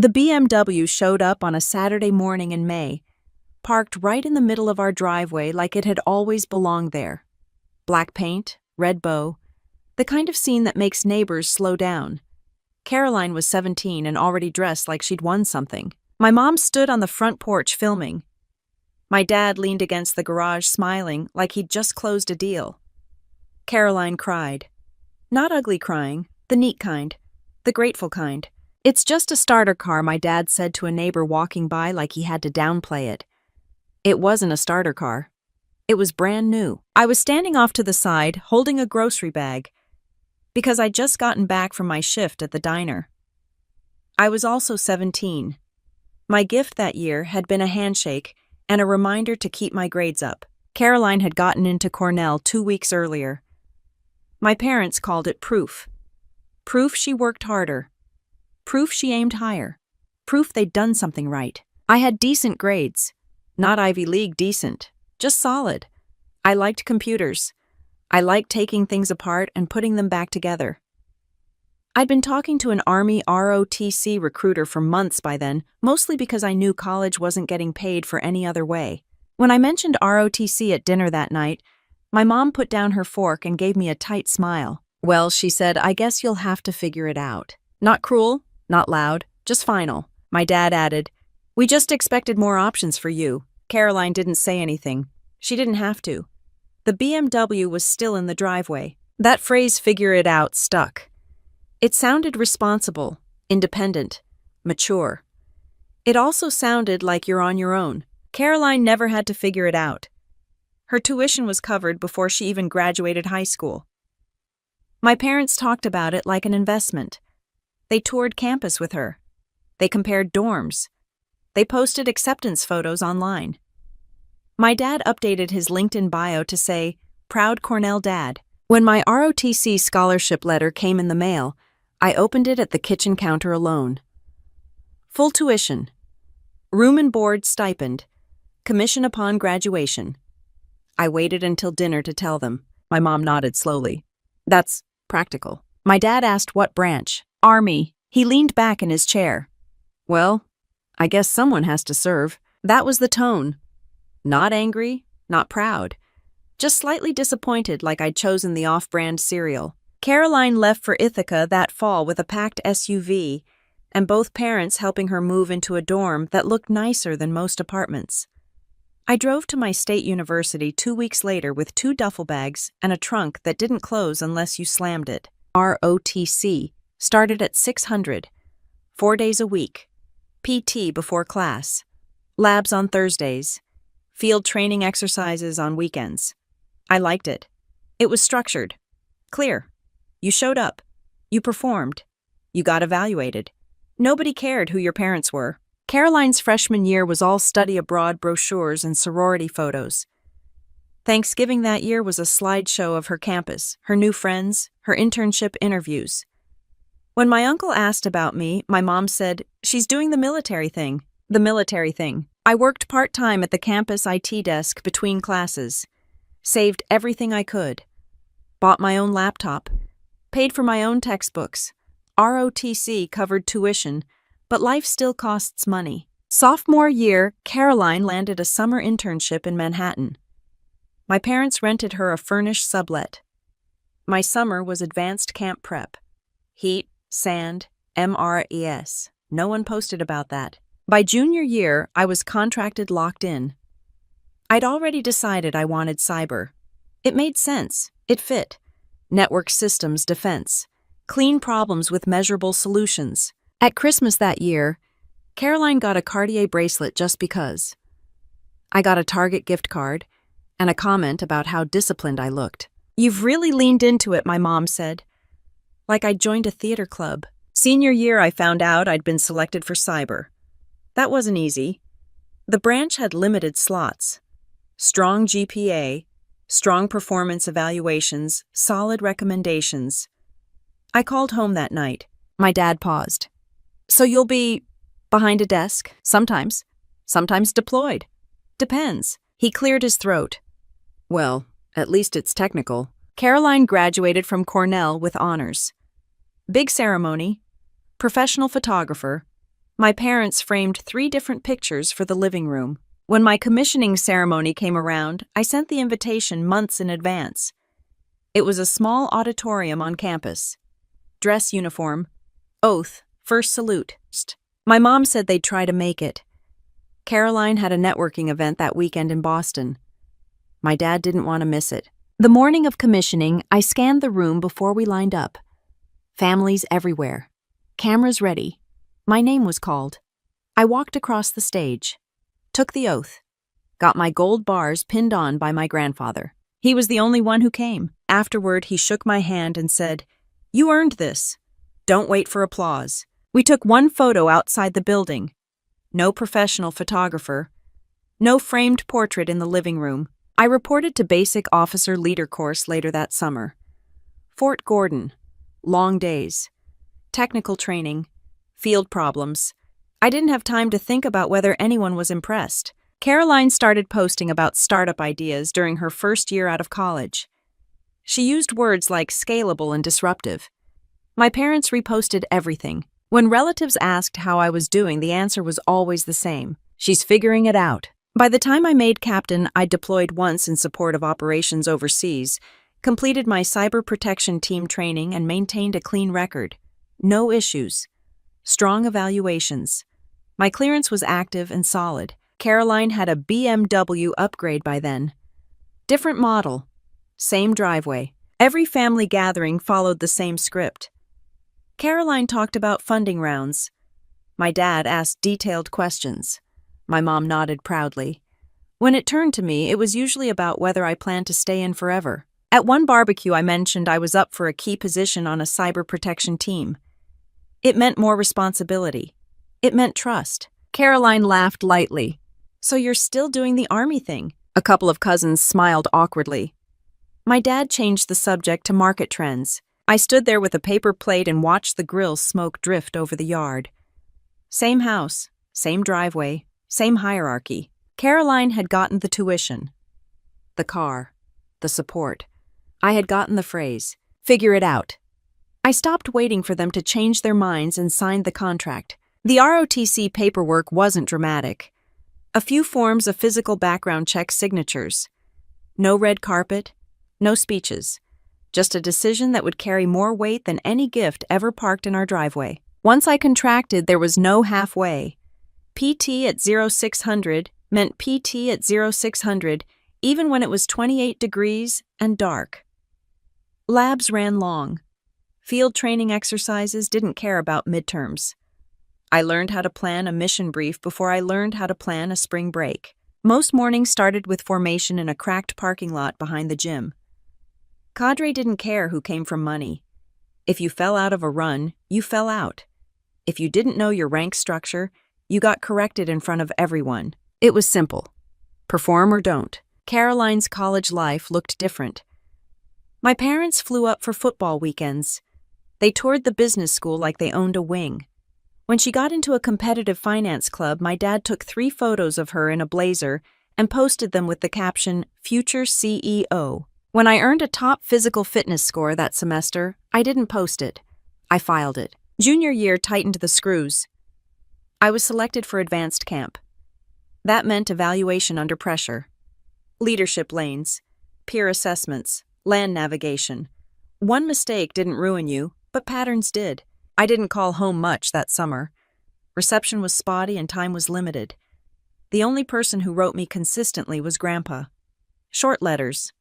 The BMW showed up on a Saturday morning in May, parked right in the middle of our driveway like it had always belonged there. Black paint, red bow, the kind of scene that makes neighbors slow down. Caroline was 17 and already dressed like she'd won something. My mom stood on the front porch filming. My dad leaned against the garage smiling like he'd just closed a deal. Caroline cried. Not ugly crying, the neat kind, the grateful kind. It's just a starter car, my dad said to a neighbor walking by like he had to downplay it. It wasn't a starter car. It was brand new. I was standing off to the side, holding a grocery bag, because I'd just gotten back from my shift at the diner. I was also 17. My gift that year had been a handshake and a reminder to keep my grades up. Caroline had gotten into Cornell 2 weeks earlier. My parents called it proof. Proof she worked harder. Proof she aimed higher. Proof they'd done something right. I had decent grades. Not Ivy League decent, just solid. I liked computers. I liked taking things apart and putting them back together. I'd been talking to an Army ROTC recruiter for months by then, mostly because I knew college wasn't getting paid for any other way. When I mentioned ROTC at dinner that night, my mom put down her fork and gave me a tight smile. Well, she said, I guess you'll have to figure it out. Not cruel, not loud, just final. My dad added, we just expected more options for you. Caroline didn't say anything. She didn't have to. The BMW was still in the driveway. That phrase, figure it out, stuck. It sounded responsible, independent, mature. It also sounded like you're on your own. Caroline never had to figure it out. Her tuition was covered before she even graduated high school. My parents talked about it like an investment. They toured campus with her. They compared dorms. They posted acceptance photos online. My dad updated his LinkedIn bio to say, Proud Cornell Dad. When my ROTC scholarship letter came in the mail, I opened it at the kitchen counter alone. Full tuition. Room and board stipend. Commission upon graduation. I waited until dinner to tell them. My mom nodded slowly. That's practical. My dad asked what branch. Army. He leaned back in his chair. Well, I guess someone has to serve. That was the tone. Not angry, not proud. Just slightly disappointed like I'd chosen the off-brand cereal. Caroline left for Ithaca that fall with a packed SUV, and both parents helping her move into a dorm that looked nicer than most apartments. I drove to my state university 2 weeks later with 2 duffel bags and a trunk that didn't close unless you slammed it. ROTC started at $600, 4 days a week, PT before class, labs on Thursdays, field training exercises on weekends. I liked it. It was structured, clear. You showed up. You performed. You got evaluated. Nobody cared who your parents were. Caroline's freshman year was all study abroad brochures and sorority photos. Thanksgiving that year was a slideshow of her campus, her new friends, her internship interviews. When my uncle asked about me, my mom said, she's doing the military thing. The military thing. I worked part-time at the campus IT desk between classes. Saved everything I could. Bought my own laptop. Paid for my own textbooks. ROTC covered tuition, but life still costs money. Sophomore year, Caroline landed a summer internship in Manhattan. My parents rented her a furnished sublet. My summer was advanced camp prep. Heat, sand, MRES. No one posted about that. By junior year, I was contracted locked in. I'd already decided I wanted cyber. It made sense. It fit. Network systems defense. Clean problems with measurable solutions. At Christmas that year, Caroline got a Cartier bracelet just because. I got a Target gift card and a comment about how disciplined I looked. You've really leaned into it, my mom said. Like I'd joined a theater club. Senior year, I found out I'd been selected for cyber. That wasn't easy. The branch had limited slots. Strong GPA, strong performance evaluations, solid recommendations. I called home that night. My dad paused. So you'll be behind a desk, sometimes deployed. Depends. He cleared his throat. Well, at least it's technical. Caroline graduated from Cornell with honors. Big ceremony, professional photographer, My parents framed 3 different pictures for the living room. When my commissioning ceremony came around, I sent the invitation months in advance. It was a small auditorium on campus. Dress uniform, oath, first salute. My mom said they'd try to make it. Caroline had a networking event that weekend in Boston. My dad didn't want to miss it. The morning of commissioning, I scanned the room before we lined up. Families everywhere. Cameras ready. My name was called. I walked across the stage. Took the oath. Got my gold bars pinned on by my grandfather. He was the only one who came. Afterward, he shook my hand and said, "You earned this. Don't wait for applause." We took one photo outside the building. No professional photographer. No framed portrait in the living room. I reported to Basic Officer Leader course later that summer. Fort Gordon. Long days. Technical training. Field problems. I didn't have time to think about whether anyone was impressed. Caroline started posting about startup ideas during her first year out of college. She used words like scalable and disruptive. My parents reposted everything. When relatives asked how I was doing, the answer was always the same. She's figuring it out. By the time I made captain, I deployed once in support of operations overseas, completed my cyber protection team training, and maintained a clean record. No issues. Strong evaluations. My clearance was active and solid. Caroline had a BMW upgrade by then. Different model. Same driveway. Every family gathering followed the same script. Caroline talked about funding rounds. My dad asked detailed questions. My mom nodded proudly. When it turned to me, it was usually about whether I planned to stay in forever. At one barbecue, I mentioned I was up for a key position on a cyber protection team. It meant more responsibility. It meant trust. Caroline laughed lightly. "So you're still doing the Army thing?" A couple of cousins smiled awkwardly. My dad changed the subject to market trends. I stood there with a paper plate and watched the grill smoke drift over the yard. Same house, same driveway, same hierarchy. Caroline had gotten the tuition, the car, the support. I had gotten the phrase, "Figure it out." I stopped waiting for them to change their minds and signed the contract. The ROTC paperwork wasn't dramatic. A few forms of physical background check signatures. No red carpet, no speeches. Just a decision that would carry more weight than any gift ever parked in our driveway. Once I contracted, there was no halfway. PT at 0600 meant PT at 0600, even when it was 28 degrees and dark. Labs ran long. Field training exercises didn't care about midterms. I learned how to plan a mission brief before I learned how to plan a spring break. Most mornings started with formation in a cracked parking lot behind the gym. Cadre didn't care who came from money. If you fell out of a run, you fell out. If you didn't know your rank structure, you got corrected in front of everyone. It was simple. Perform or don't. Caroline's college life looked different. My parents flew up for football weekends. They toured the business school like they owned a wing. When she got into a competitive finance club, my dad took 3 photos of her in a blazer and posted them with the caption, "Future CEO." When I earned a top physical fitness score that semester, I didn't post it. I filed it. Junior year tightened the screws. I was selected for advanced camp. That meant evaluation under pressure. Leadership lanes, peer assessments, land navigation. One mistake didn't ruin you, but patterns did. I didn't call home much that summer. Reception was spotty and time was limited. The only person who wrote me consistently was Grandpa. Short letters.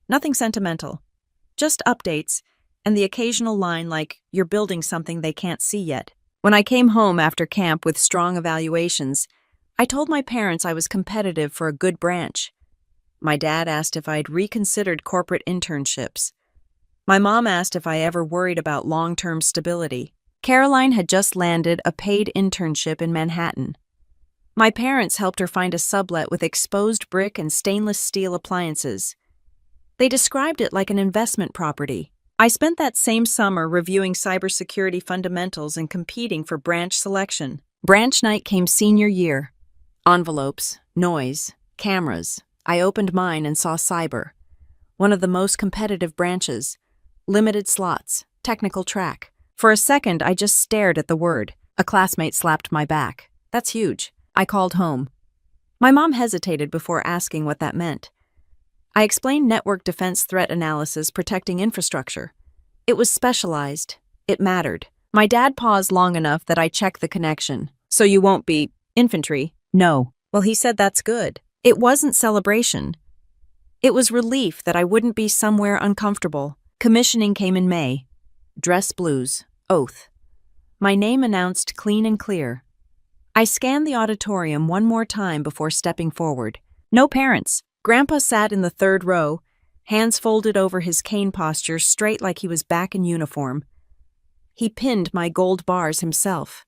Nothing sentimental. Just updates, and the occasional line like, "You're building something they can't see yet." When I came home after camp with strong evaluations, I told my parents I was competitive for a good branch. My dad asked if I'd reconsidered corporate internships. My mom asked if I ever worried about long-term stability. Caroline had just landed a paid internship in Manhattan. My parents helped her find a sublet with exposed brick and stainless steel appliances. They described it like an investment property. I spent that same summer reviewing cybersecurity fundamentals and competing for branch selection. Branch night came senior year. Envelopes, noise, cameras. I opened mine and saw cyber. One of the most competitive branches. Limited slots, technical track. For a second, I just stared at the word. A classmate slapped my back. That's huge. I called home. My mom hesitated before asking what that meant. I explained network defense threat analysis protecting infrastructure. It was specialized. It mattered. My dad paused long enough that I checked the connection. So you won't be infantry? No. Well, he said that's good. It wasn't celebration. It was relief that I wouldn't be somewhere uncomfortable. Commissioning came in May. Dress blues. Oath. My name announced clean and clear. I scanned the auditorium one more time before stepping forward. No parents. Grandpa sat in the third row, hands folded over his cane posture straight like he was back in uniform. He pinned my gold bars himself.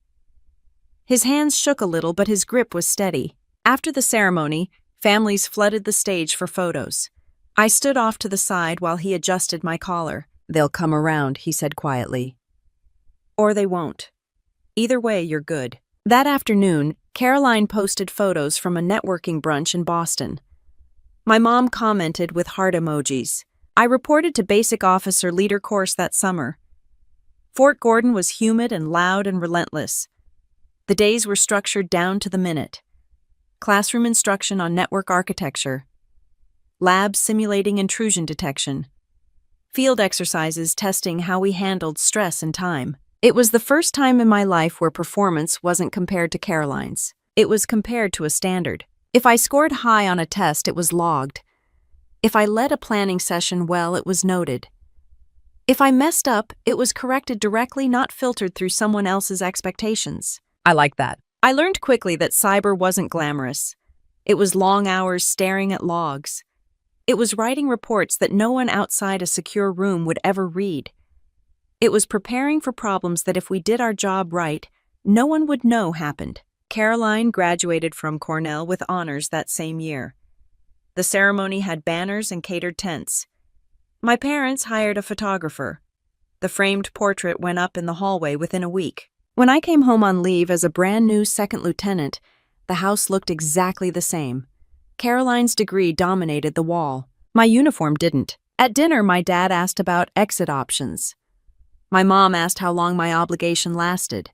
His hands shook a little, but his grip was steady. After the ceremony, families flooded the stage for photos. I stood off to the side while he adjusted my collar. They'll come around, he said quietly. Or they won't. Either way, you're good. That afternoon, Caroline posted photos from a networking brunch in Boston. My mom commented with heart emojis. I reported to Basic Officer Leader course that summer. Fort Gordon was humid and loud and relentless. The days were structured down to the minute. Classroom instruction on network architecture. Labs simulating intrusion detection. Field exercises testing how we handled stress and time. It was the first time in my life where performance wasn't compared to Caroline's. It was compared to a standard. If I scored high on a test, it was logged. If I led a planning session well, it was noted. If I messed up, it was corrected directly, not filtered through someone else's expectations. I like that. I learned quickly that cyber wasn't glamorous. It was long hours staring at logs. It was writing reports that no one outside a secure room would ever read. It was preparing for problems that if we did our job right, no one would know happened. Caroline graduated from Cornell with honors that same year. The ceremony had banners and catered tents. My parents hired a photographer. The framed portrait went up in the hallway within a week. When I came home on leave as a brand new second lieutenant, the house looked exactly the same. Caroline's degree dominated the wall. My uniform didn't. At dinner, my dad asked about exit options. My mom asked how long my obligation lasted.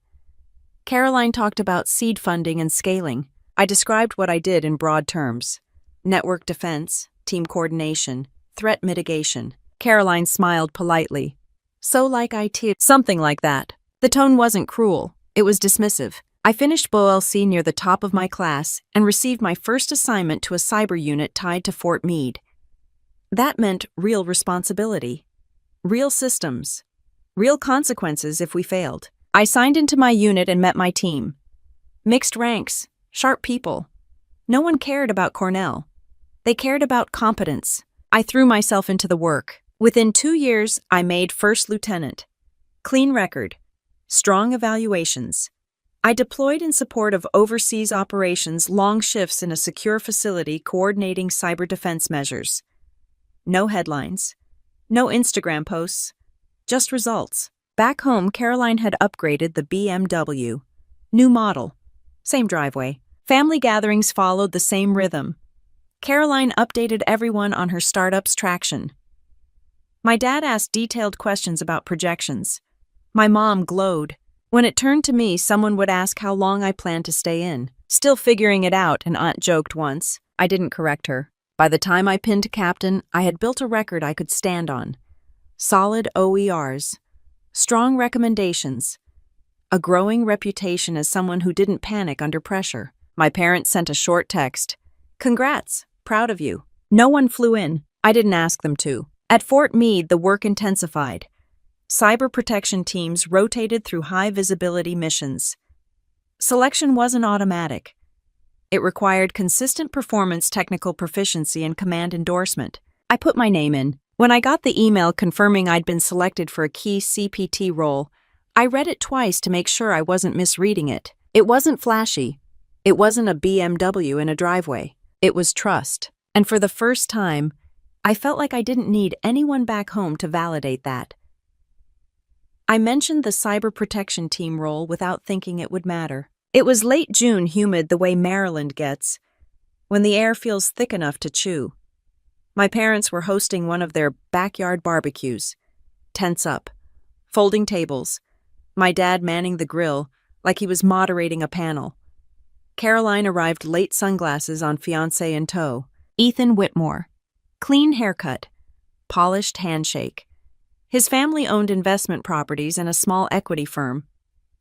Caroline talked about seed funding and scaling. I described what I did in broad terms. Network defense, team coordination, threat mitigation. Caroline smiled politely. So like IT, something like that. The tone wasn't cruel. It was dismissive. I finished BOLC near the top of my class and received my first assignment to a cyber unit tied to Fort Meade. That meant real responsibility, real systems, real consequences if we failed. I signed into my unit and met my team. Mixed ranks, sharp people. No one cared about Cornell. They cared about competence. I threw myself into the work. Within 2 years, I made first lieutenant. Clean record. Strong evaluations. I deployed in support of overseas operations, long shifts in a secure facility coordinating cyber defense measures. No headlines. No Instagram posts. Just results. Back home, Caroline had upgraded the BMW. New model. Same driveway. Family gatherings followed the same rhythm. Caroline updated everyone on her startup's traction. My dad asked detailed questions about projections. My mom glowed. When it turned to me, someone would ask how long I planned to stay in. Still figuring it out, an aunt joked once. I didn't correct her. By the time I pinned to captain, I had built a record I could stand on. Solid OERs. Strong recommendations. A growing reputation as someone who didn't panic under pressure. My parents sent a short text. Congrats. Proud of you. No one flew in. I didn't ask them to. At Fort Meade, the work intensified. Cyber protection teams rotated through high-visibility missions. Selection wasn't automatic. It required consistent performance, technical proficiency, and command endorsement. I put my name in. When I got the email confirming I'd been selected for a key CPT role, I read it twice to make sure I wasn't misreading it. It wasn't flashy. It wasn't a BMW in a driveway. It was trust. And for the first time, I felt like I didn't need anyone back home to validate that. I mentioned the cyber protection team role without thinking it would matter. It was late June, humid the way Maryland gets, when the air feels thick enough to chew. My parents were hosting one of their backyard barbecues. Tents up. Folding tables. My dad manning the grill, like he was moderating a panel. Caroline arrived late, sunglasses on, fiancé in tow. Ethan Whitmore. Clean haircut. Polished handshake. His family owned investment properties and a small equity firm.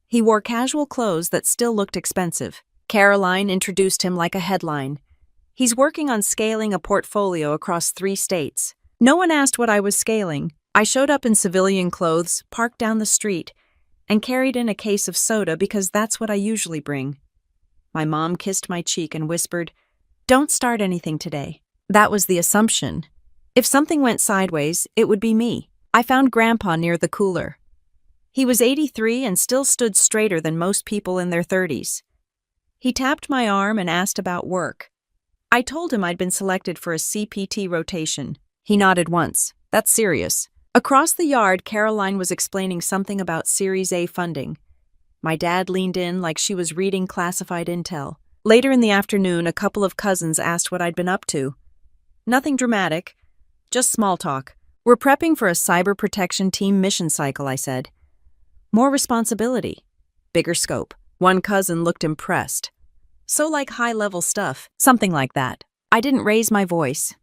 He wore casual clothes that still looked expensive. Caroline introduced him like a headline. He's working on scaling a portfolio across 3 states. No one asked what I was scaling. I showed up in civilian clothes, parked down the street, and carried in a case of soda because that's what I usually bring. My mom kissed my cheek and whispered, "Don't start anything today." That was the assumption. If something went sideways, it would be me. I found Grandpa near the cooler. He was 83 and still stood straighter than most people in their 30s. He tapped my arm and asked about work. I told him I'd been selected for a CPT rotation. He nodded once. That's serious. Across the yard, Caroline was explaining something about Series A funding. My dad leaned in like she was reading classified intel. Later in the afternoon, a couple of cousins asked what I'd been up to. Nothing dramatic, just small talk. We're prepping for a cyber protection team mission cycle, I said. More responsibility. Bigger scope. One cousin looked impressed. So like high-level stuff, something like that. I didn't raise my voice.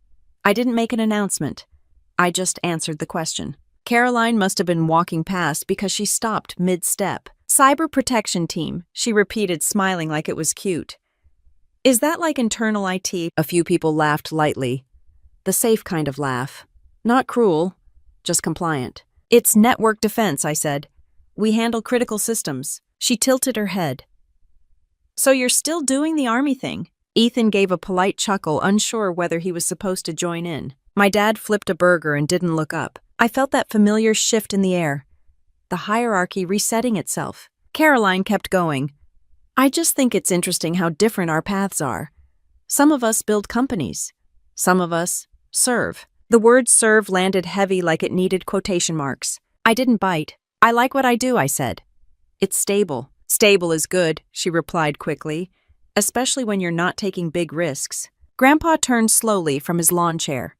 I didn't make an announcement. I just answered the question. Caroline must have been walking past because she stopped mid-step. Cyber protection team, she repeated, smiling like it was cute. Is that like internal IT? A few people laughed lightly. The safe kind of laugh. Not cruel, just compliant. It's network defense, I said. We handle critical systems. She tilted her head. So you're still doing the army thing? Ethan gave a polite chuckle, unsure whether he was supposed to join in. My dad flipped a burger and didn't look up. I felt that familiar shift in the air. The hierarchy resetting itself. Caroline kept going. I just think it's interesting how different our paths are. Some of us build companies. Some of us serve. The word serve landed heavy like it needed quotation marks. I didn't bite. I like what I do, I said. It's stable. Stable is good, she replied quickly, especially when you're not taking big risks. Grandpa turned slowly from his lawn chair.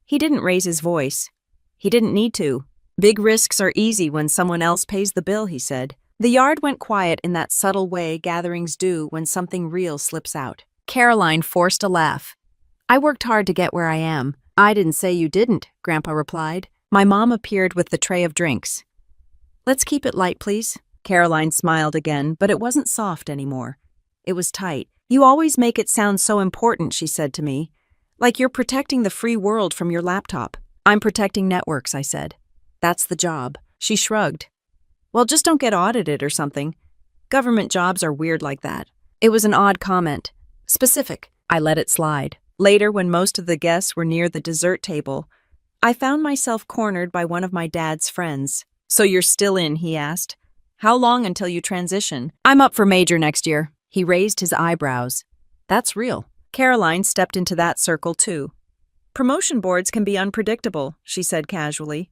He didn't raise his voice. He didn't need to. Big risks are easy when someone else pays the bill, he said. The yard went quiet in that subtle way gatherings do when something real slips out. Caroline forced a laugh. I worked hard to get where I am. I didn't say you didn't, Grandpa replied. My mom appeared with the tray of drinks. Let's keep it light, please. Caroline smiled again, but it wasn't soft anymore. It was tight. You always make it sound so important, she said to me. Like you're protecting the free world from your laptop. I'm protecting networks, I said. That's the job. She shrugged. Well, just don't get audited or something. Government jobs are weird like that. It was an odd comment. Specific. I let it slide. Later, when most of the guests were near the dessert table, I found myself cornered by one of my dad's friends. So you're still in, he asked. How long until you transition? I'm up for major next year. He raised his eyebrows. That's real. Caroline stepped into that circle too. Promotion boards can be unpredictable, she said casually.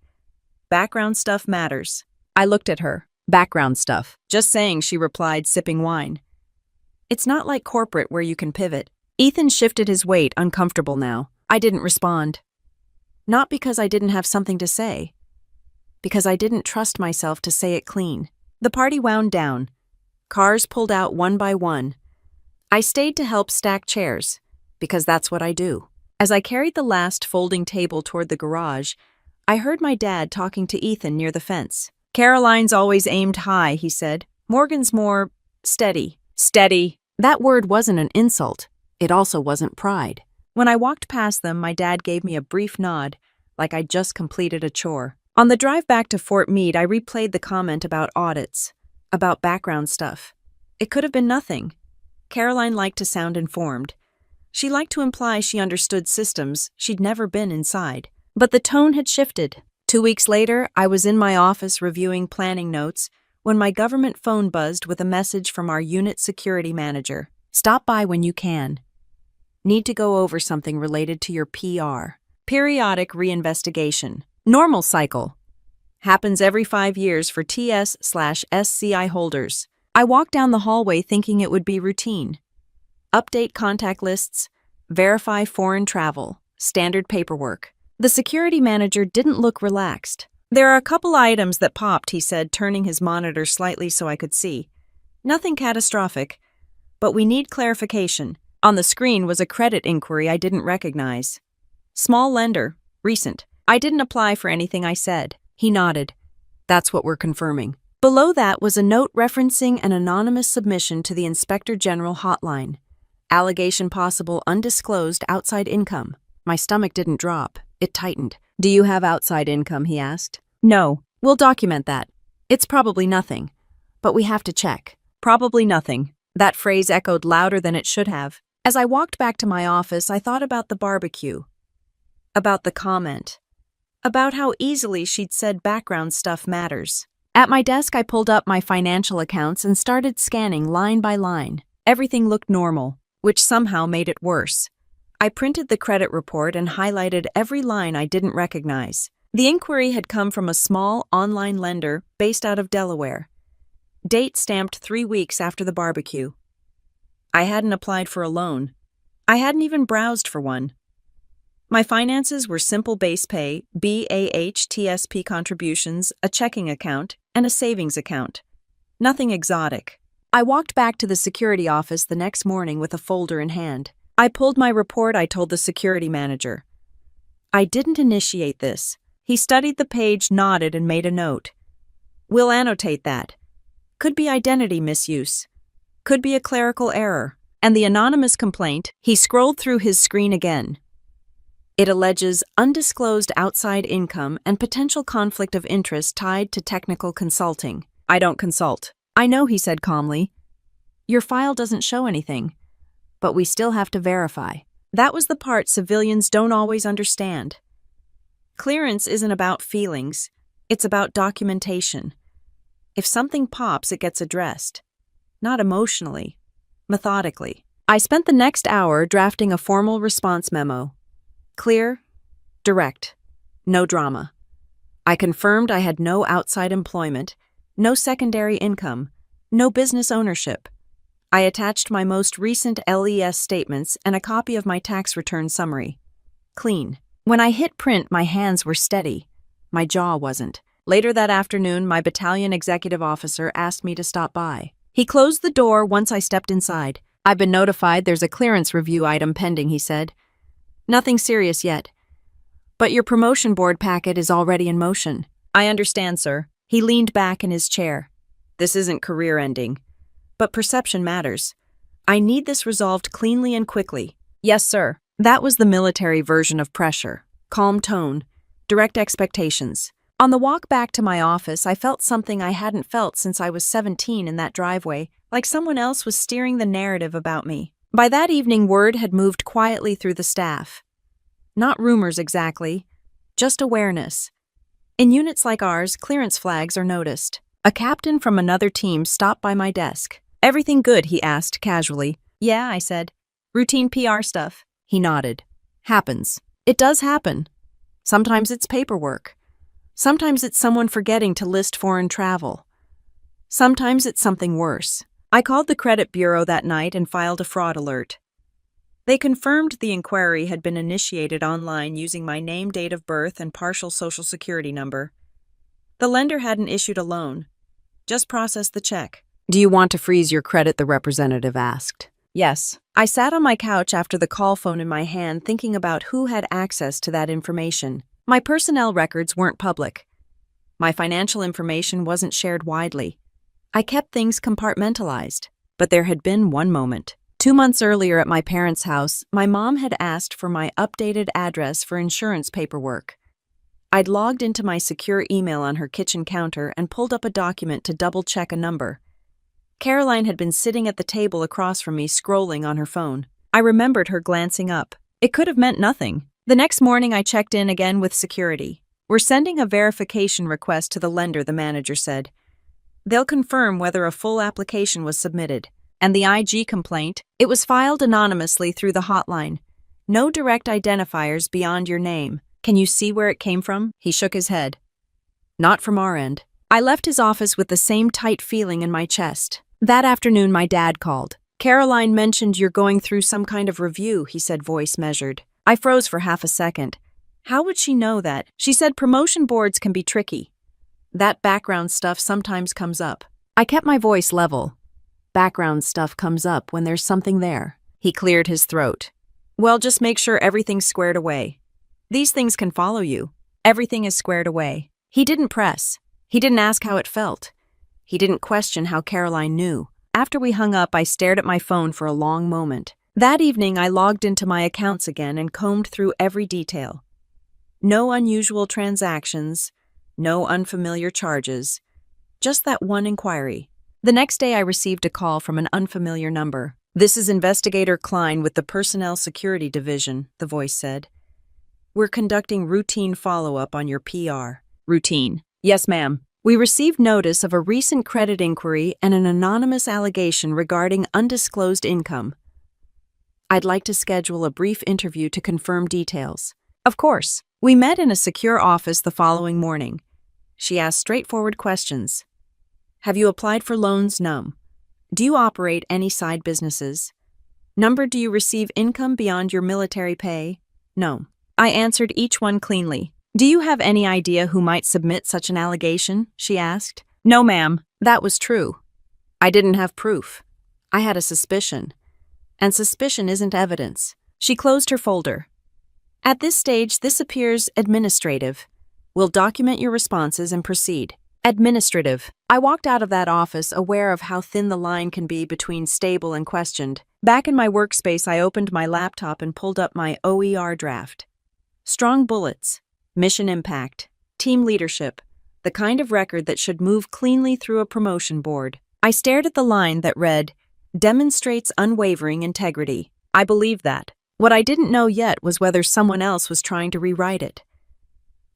Background stuff matters. I looked at her. Background stuff. Just saying, she replied, sipping wine. It's not like corporate where you can pivot. Ethan shifted his weight, uncomfortable now. I didn't respond. Not because I didn't have something to say. Because I didn't trust myself to say it clean. The party wound down. Cars pulled out one by one. I stayed to help stack chairs, because that's what I do. As I carried the last folding table toward the garage, I heard my dad talking to Ethan near the fence. Caroline's always aimed high, he said. Morgan's more steady. Steady. That word wasn't an insult. It also wasn't pride. When I walked past them, my dad gave me a brief nod, like I'd just completed a chore. On the drive back to Fort Meade, I replayed the comment about audits, about background stuff. It could have been nothing. Caroline liked to sound informed. She liked to imply she understood systems she'd never been inside. But the tone had shifted. 2 weeks later, I was in my office reviewing planning notes when my government phone buzzed with a message from our unit security manager. Stop by when you can. Need to go over something related to your PR. Periodic reinvestigation. Normal cycle. Happens every 5 years for TS/SCI holders. I walked down the hallway thinking it would be routine. Update contact lists, verify foreign travel, standard paperwork. The security manager didn't look relaxed. There are a couple items that popped, he said, turning his monitor slightly so I could see. Nothing catastrophic, but we need clarification. On the screen was a credit inquiry I didn't recognize. Small lender, recent. I didn't apply for anything I said. He nodded. That's what we're confirming. Below that was a note referencing an anonymous submission to the Inspector General hotline. Allegation possible undisclosed outside income. My stomach didn't drop. It tightened. Do you have outside income, he asked. No. We'll document that. It's probably nothing. But we have to check. Probably nothing. That phrase echoed louder than it should have. As I walked back to my office, I thought about the barbecue. About the comment. About how easily she'd said background stuff matters. At my desk, I pulled up my financial accounts and started scanning line by line. Everything looked normal, which somehow made it worse. I printed the credit report and highlighted every line I didn't recognize. The inquiry had come from a small online lender based out of Delaware. Date stamped 3 weeks after the barbecue. I hadn't applied for a loan. I hadn't even browsed for one. My finances were simple base pay, BAHTSP contributions, a checking account, and a savings account. Nothing exotic. I walked back to the security office the next morning with a folder in hand. I pulled my report. I told the security manager. I didn't initiate this. He studied the page, nodded, and made a note. We'll annotate that. Could be identity misuse. Could be a clerical error. And the anonymous complaint, he scrolled through his screen again. It alleges undisclosed outside income and potential conflict of interest tied to technical consulting. I don't consult. I know, he said calmly. Your file doesn't show anything, but we still have to verify. That was the part civilians don't always understand. Clearance isn't about feelings. It's about documentation. If something pops, it gets addressed. Not emotionally, methodically. I spent the next hour drafting a formal response memo. Clear, direct, no drama. I confirmed I had no outside employment, no secondary income, no business ownership. I attached my most recent LES statements and a copy of my tax return summary. Clean. When I hit print, my hands were steady. My jaw wasn't. Later that afternoon, my battalion executive officer asked me to stop by. He closed the door once I stepped inside. I've been notified there's a clearance review item pending, he said. Nothing serious yet. But your promotion board packet is already in motion. I understand, sir. He leaned back in his chair. This isn't career-ending. But perception matters. I need this resolved cleanly and quickly. Yes, sir. That was the military version of pressure. Calm tone. Direct expectations. On the walk back to my office, I felt something I hadn't felt since I was 17 in that driveway, like someone else was steering the narrative about me. By that evening, word had moved quietly through the staff. Not rumors exactly, just awareness. In units like ours, clearance flags are noticed. A captain from another team stopped by my desk. Everything good, he asked casually. Yeah, I said. Routine PR stuff. He nodded. Happens. It does happen. Sometimes it's paperwork. Sometimes it's someone forgetting to list foreign travel. Sometimes it's something worse. I called the credit bureau that night and filed a fraud alert. They confirmed the inquiry had been initiated online using my name, date of birth, and partial social security number. The lender hadn't issued a loan, just processed the check. Do you want to freeze your credit? The representative asked. Yes. I sat on my couch after the call phone in my hand thinking about who had access to that information. My personnel records weren't public. My financial information wasn't shared widely. I kept things compartmentalized. But there had been one moment. 2 months earlier at my parents' house, my mom had asked for my updated address for insurance paperwork. I'd logged into my secure email on her kitchen counter and pulled up a document to double-check a number. Caroline had been sitting at the table across from me scrolling on her phone. I remembered her glancing up. It could have meant nothing. The next morning I checked in again with security. We're sending a verification request to the lender, the manager said. They'll confirm whether a full application was submitted. And the IG complaint, it was filed anonymously through the hotline. No direct identifiers beyond your name. Can you see where it came from? He shook his head. Not from our end. I left his office with the same tight feeling in my chest. That afternoon, my dad called. Caroline mentioned you're going through some kind of review, he said, voice measured. I froze for half a second. How would she know that? She said promotion boards can be tricky. That background stuff sometimes comes up. I kept my voice level. Background stuff comes up when there's something there. He cleared his throat. Well, just make sure everything's squared away. These things can follow you. Everything is squared away. He didn't press. He didn't ask how it felt. He didn't question how Caroline knew. After we hung up, I stared at my phone for a long moment. That evening, I logged into my accounts again and combed through every detail. No unusual transactions, no unfamiliar charges, just that one inquiry. The next day, I received a call from an unfamiliar number. "This is Investigator Klein with the Personnel Security Division," the voice said. "We're conducting routine follow-up on your PR." Routine. Yes, ma'am. We received notice of a recent credit inquiry and an anonymous allegation regarding undisclosed income. I'd like to schedule a brief interview to confirm details. Of course. We met in a secure office the following morning. She asked straightforward questions. Have you applied for loans? No. Do you operate any side businesses? Number, do you receive income beyond your military pay? No. I answered each one cleanly. Do you have any idea who might submit such an allegation? She asked. No, ma'am. That was true. I didn't have proof. I had a suspicion. And suspicion isn't evidence. She closed her folder. At this stage, this appears administrative. We'll document your responses and proceed. Administrative. I walked out of that office aware of how thin the line can be between stable and questioned. Back in my workspace, I opened my laptop and pulled up my OER draft. Strong bullets, mission impact, team leadership, the kind of record that should move cleanly through a promotion board. I stared at the line that read, "Demonstrates unwavering integrity." I believed that. What I didn't know yet was whether someone else was trying to rewrite it.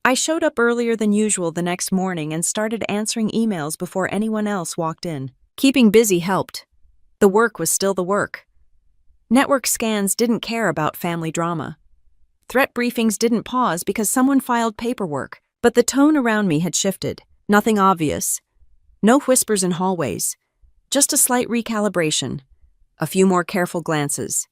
I showed up earlier than usual the next morning and started answering emails before anyone else walked in. Keeping busy helped. The work was still the work. Network scans didn't care about family drama. Threat briefings didn't pause because someone filed paperwork, but the tone around me had shifted. Nothing obvious. No whispers in hallways. Just a slight recalibration. A few more careful glances.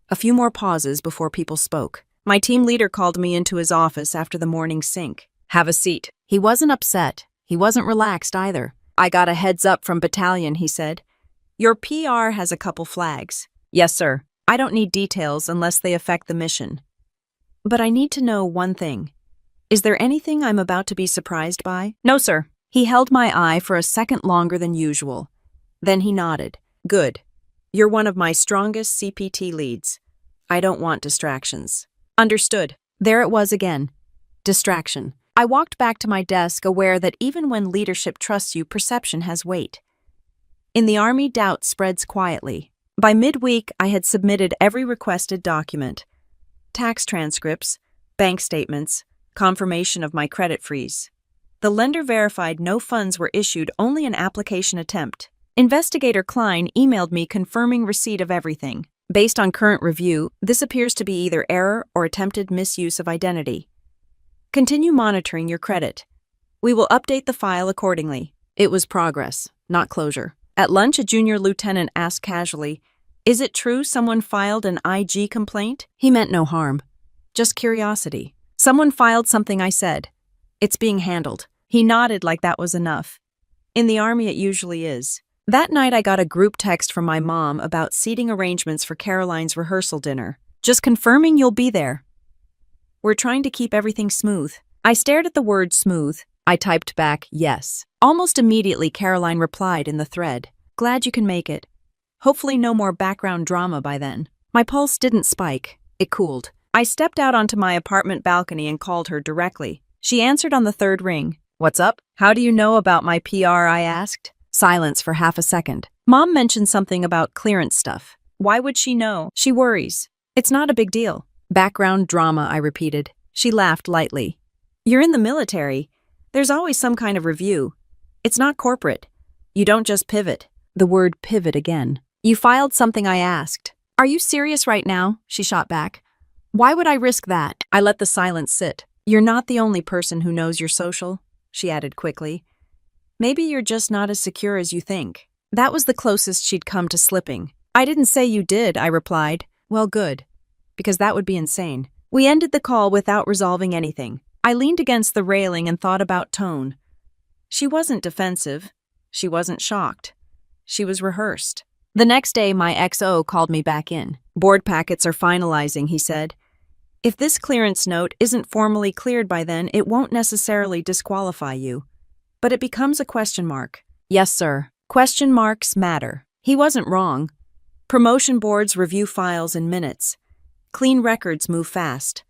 A few more pauses before people spoke. My team leader called me into his office after the morning sync. Have a seat. He wasn't upset. He wasn't relaxed either. I got a heads up from battalion, he said. Your PR has a couple flags. Yes, sir. I don't need details unless they affect the mission. But I need to know one thing. Is there anything I'm about to be surprised by? No, sir. He held my eye for a second longer than usual. Then he nodded. Good. You're one of my strongest CPT leads. I don't want distractions. Understood. There it was again. Distraction. I walked back to my desk, aware that even when leadership trusts you, perception has weight. In the Army, doubt spreads quietly. By midweek, I had submitted every requested document. Tax transcripts, bank statements, confirmation of my credit freeze. The lender verified no funds were issued, only an application attempt. Investigator Klein emailed me confirming receipt of everything. Based on current review, this appears to be either error or attempted misuse of identity. Continue monitoring your credit. We will update the file accordingly. It was progress, not closure. At lunch, a junior lieutenant asked casually, "Is it true someone filed an IG complaint?" He meant no harm, just curiosity. Someone filed something, I said. It's being handled. He nodded like that was enough. In the Army, it usually is. That night, I got a group text from my mom about seating arrangements for Caroline's rehearsal dinner. Just confirming you'll be there. We're trying to keep everything smooth. I stared at the word smooth. I typed back, yes. Almost immediately, Caroline replied in the thread. Glad you can make it. Hopefully no more background drama by then. My pulse didn't spike. It cooled. I stepped out onto my apartment balcony and called her directly. She answered on the third ring. What's up? How do you know about my PR? I asked. Silence for half a second. Mom mentioned something about clearance stuff. Why would she know? She worries. It's not a big deal. Background drama, I repeated. She laughed lightly. You're in the military. There's always some kind of review. It's not corporate. You don't just pivot. The word pivot again. You filed something, I asked. Are you serious right now? She shot back. Why would I risk that? I let the silence sit. You're not the only person who knows your social, she added quickly. Maybe you're just not as secure as you think. That was the closest she'd come to slipping. I didn't say you did, I replied. Well, good. Because that would be insane. We ended the call without resolving anything. I leaned against the railing and thought about tone. She wasn't defensive. She wasn't shocked. She was rehearsed. The next day, my XO called me back in. Board packets are finalizing, he said. If this clearance note isn't formally cleared by then, it won't necessarily disqualify you. But it becomes a question mark. Yes, sir. Question marks matter. He wasn't wrong. Promotion boards review files in minutes. Clean records move fast.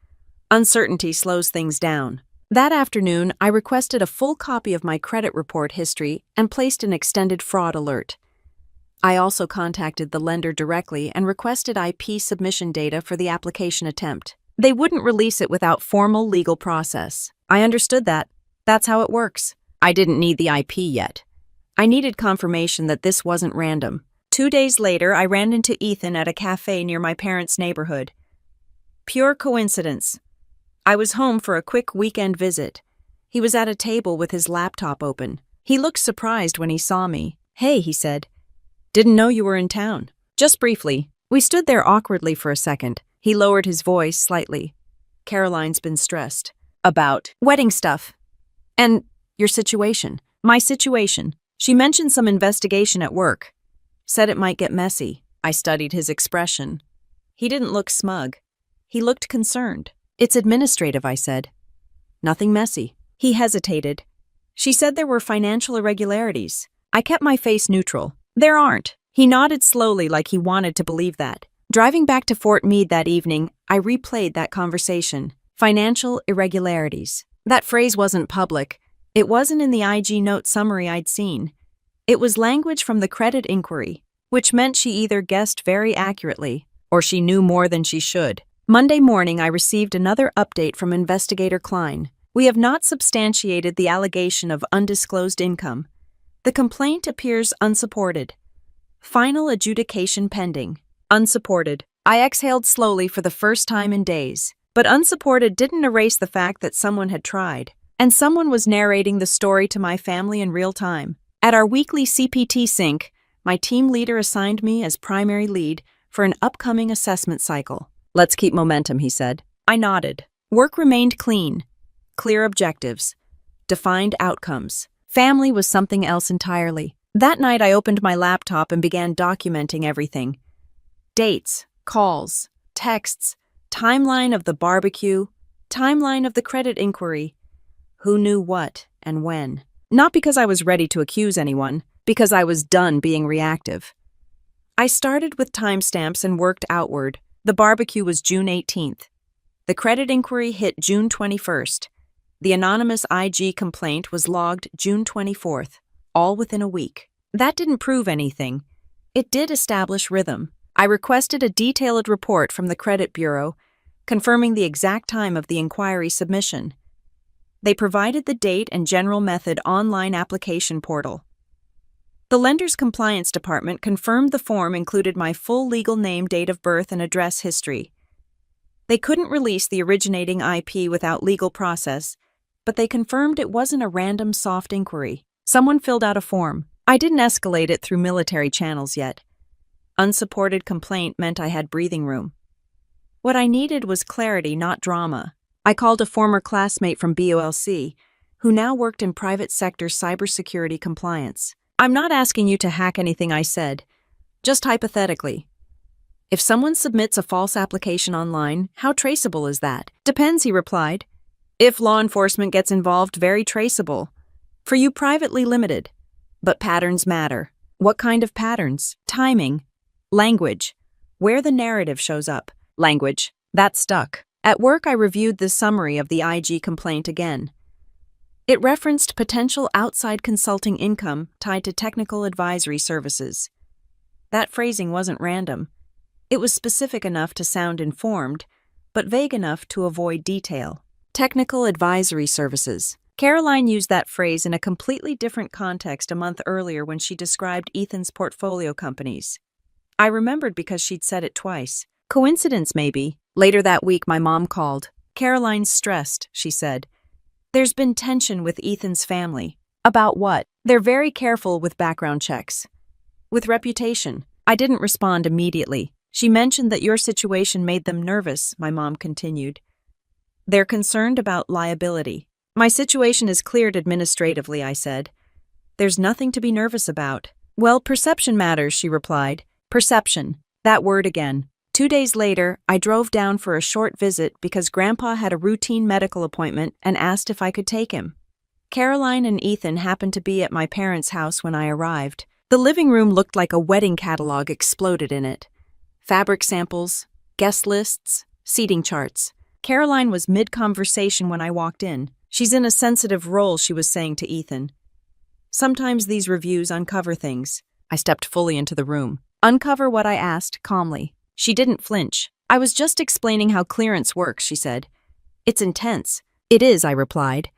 Uncertainty slows things down. That afternoon, I requested a full copy of my credit report history and placed an extended fraud alert. I also contacted the lender directly and requested IP submission data for the application attempt. They wouldn't release it without formal legal process. I understood that. That's how it works. I didn't need the IP yet. I needed confirmation that this wasn't random. 2 days later, I ran into Ethan at a cafe near my parents' neighborhood. Pure coincidence. I was home for a quick weekend visit. He was at a table with his laptop open. He looked surprised when he saw me. Hey, he said. Didn't know you were in town. Just briefly. We stood there awkwardly for a second. He lowered his voice slightly. Caroline's been stressed. About wedding stuff. And your situation. My situation. She mentioned some investigation at work. Said it might get messy. I studied his expression. He didn't look smug. He looked concerned. It's administrative, I said. Nothing messy. He hesitated. She said there were financial irregularities. I kept my face neutral. There aren't. He nodded slowly like he wanted to believe that. Driving back to Fort Meade that evening, I replayed that conversation. Financial irregularities. That phrase wasn't public. It wasn't in the IG note summary I'd seen. It was language from the credit inquiry, which meant she either guessed very accurately or she knew more than she should. Monday morning, I received another update from Investigator Klein. We have not substantiated the allegation of undisclosed income. The complaint appears unsupported. Final adjudication pending. Unsupported. I exhaled slowly for the first time in days. But unsupported didn't erase the fact that someone had tried. And someone was narrating the story to my family in real time. At our weekly CPT sync, my team leader assigned me as primary lead for an upcoming assessment cycle. Let's keep momentum, he said. I nodded. Work remained clean. Clear objectives. Defined outcomes. Family was something else entirely. That night I opened my laptop and began documenting everything. Dates, calls, texts, timeline of the barbecue, timeline of the credit inquiry. Who knew what and when? Not because I was ready to accuse anyone, because I was done being reactive. I started with timestamps and worked outward. The barbecue was June 18th. The credit inquiry hit June 21st. The anonymous IG complaint was logged June 24th, all within a week. That didn't prove anything. It did establish rhythm. I requested a detailed report from the credit bureau, confirming the exact time of the inquiry submission. They provided the date and general method online application portal. The lender's compliance department confirmed the form included my full legal name, date of birth, and address history. They couldn't release the originating IP without legal process, but they confirmed it wasn't a random soft inquiry. Someone filled out a form. I didn't escalate it through military channels yet. Unsupported complaint meant I had breathing room. What I needed was clarity, not drama. I called a former classmate from BOLC, who now worked in private sector cybersecurity compliance. I'm not asking you to hack anything I said, just hypothetically. If someone submits a false application online, how traceable is that? Depends, he replied. If law enforcement gets involved, very traceable. For you, privately limited. But patterns matter. What kind of patterns? Timing. Language. Where the narrative shows up. Language. That stuck. At work, I reviewed the summary of the IG complaint again. It referenced potential outside consulting income tied to technical advisory services. That phrasing wasn't random. It was specific enough to sound informed, but vague enough to avoid detail. Technical advisory services. Caroline used that phrase in a completely different context a month earlier when she described Ethan's portfolio companies. I remembered because she'd said it twice. Coincidence, maybe. Later that week, my mom called. Caroline's stressed, she said. There's been tension with Ethan's family. About what? They're very careful with background checks. With reputation. I didn't respond immediately. She mentioned that your situation made them nervous, my mom continued. They're concerned about liability. My situation is cleared administratively, I said. There's nothing to be nervous about. Well, perception matters, she replied. Perception. That word again. 2 days later, I drove down for a short visit because Grandpa had a routine medical appointment and asked if I could take him. Caroline and Ethan happened to be at my parents' house when I arrived. The living room looked like a wedding catalog exploded in it. Fabric samples, guest lists, seating charts. Caroline was mid-conversation when I walked in. She's in a sensitive role, she was saying to Ethan. Sometimes these reviews uncover things. I stepped fully into the room. Uncover what? I asked, calmly. She didn't flinch. I was just explaining how clearance works, she said. It's intense. It is, I replied.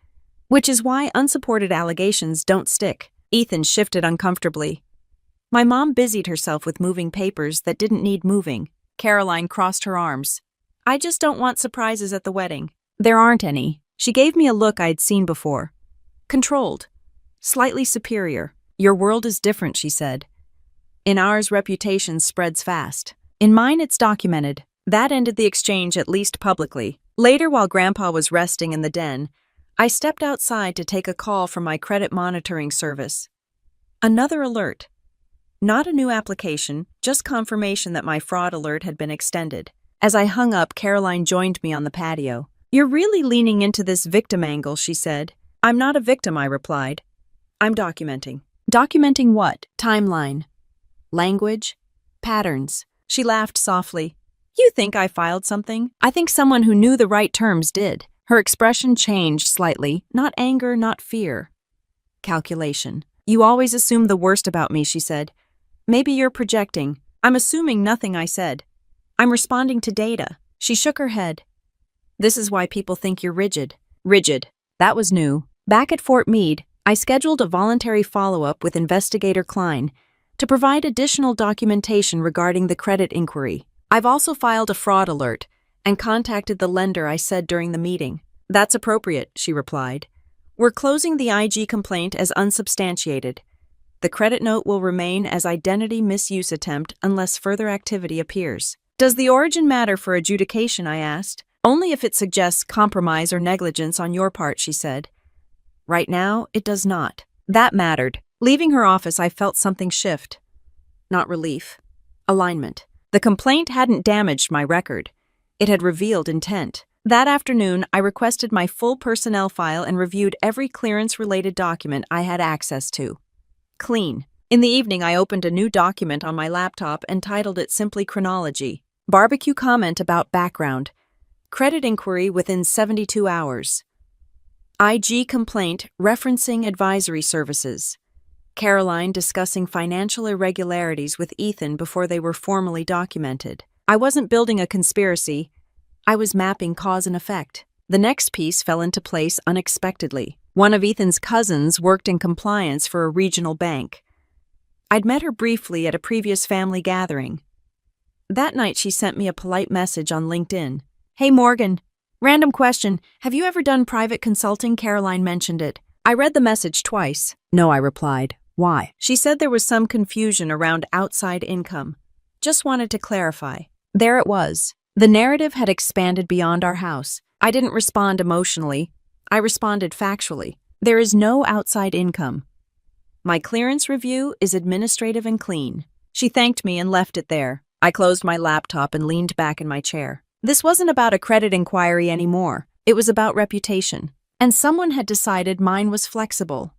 Which is why unsupported allegations don't stick. Ethan shifted uncomfortably. My mom busied herself with moving papers that didn't need moving. Caroline crossed her arms. I just don't want surprises at the wedding. There aren't any. She gave me a look I'd seen before. Controlled. Slightly superior. Your world is different, she said. In ours, reputation spreads fast. In mine, it's documented. That ended the exchange, at least publicly. Later, while Grandpa was resting in the den, I stepped outside to take a call from my credit monitoring service. Another alert. Not a new application, just confirmation that my fraud alert had been extended. As I hung up, Caroline joined me on the patio. You're really leaning into this victim angle, she said. I'm not a victim, I replied. I'm documenting. Documenting what? Timeline. Language. Patterns. She laughed softly. You think I filed something? I think someone who knew the right terms did. Her expression changed slightly. Not anger, not fear. Calculation. You always assume the worst about me, she said. Maybe you're projecting. I'm assuming nothing I said. I'm responding to data. She shook her head. This is why people think you're rigid. Rigid. That was new. Back at Fort Meade, I scheduled a voluntary follow-up with Investigator Klein to provide additional documentation regarding the credit inquiry. I've also filed a fraud alert and contacted the lender I said during the meeting. That's appropriate, she replied. We're closing the IG complaint as unsubstantiated. The credit note will remain as identity misuse attempt unless further activity appears. Does the origin matter for adjudication? I asked. Only if it suggests compromise or negligence on your part, she said. Right now, it does not. That mattered. Leaving her office, I felt something shift. Not relief. Alignment. The complaint hadn't damaged my record. It had revealed intent. That afternoon, I requested my full personnel file and reviewed every clearance-related document I had access to. Clean. In the evening, I opened a new document on my laptop and titled it simply Chronology. Barbecue comment about background. Credit inquiry within 72 hours. IG complaint referencing advisory services. Caroline discussing financial irregularities with Ethan before they were formally documented. I wasn't building a conspiracy. I was mapping cause and effect. The next piece fell into place unexpectedly. One of Ethan's cousins worked in compliance for a regional bank. I'd met her briefly at a previous family gathering. That night, she sent me a polite message on LinkedIn. Hey, Morgan. Random question. Have you ever done private consulting? Caroline mentioned it. I read the message twice. No, I replied. Why? She said there was some confusion around outside income. Just wanted to clarify. There it was. The narrative had expanded beyond our house. I didn't respond emotionally. I responded factually. There is no outside income. My clearance review is administrative and clean. She thanked me and left it there. I closed my laptop and leaned back in my chair. This wasn't about a credit inquiry anymore. It was about reputation. And someone had decided mine was flexible.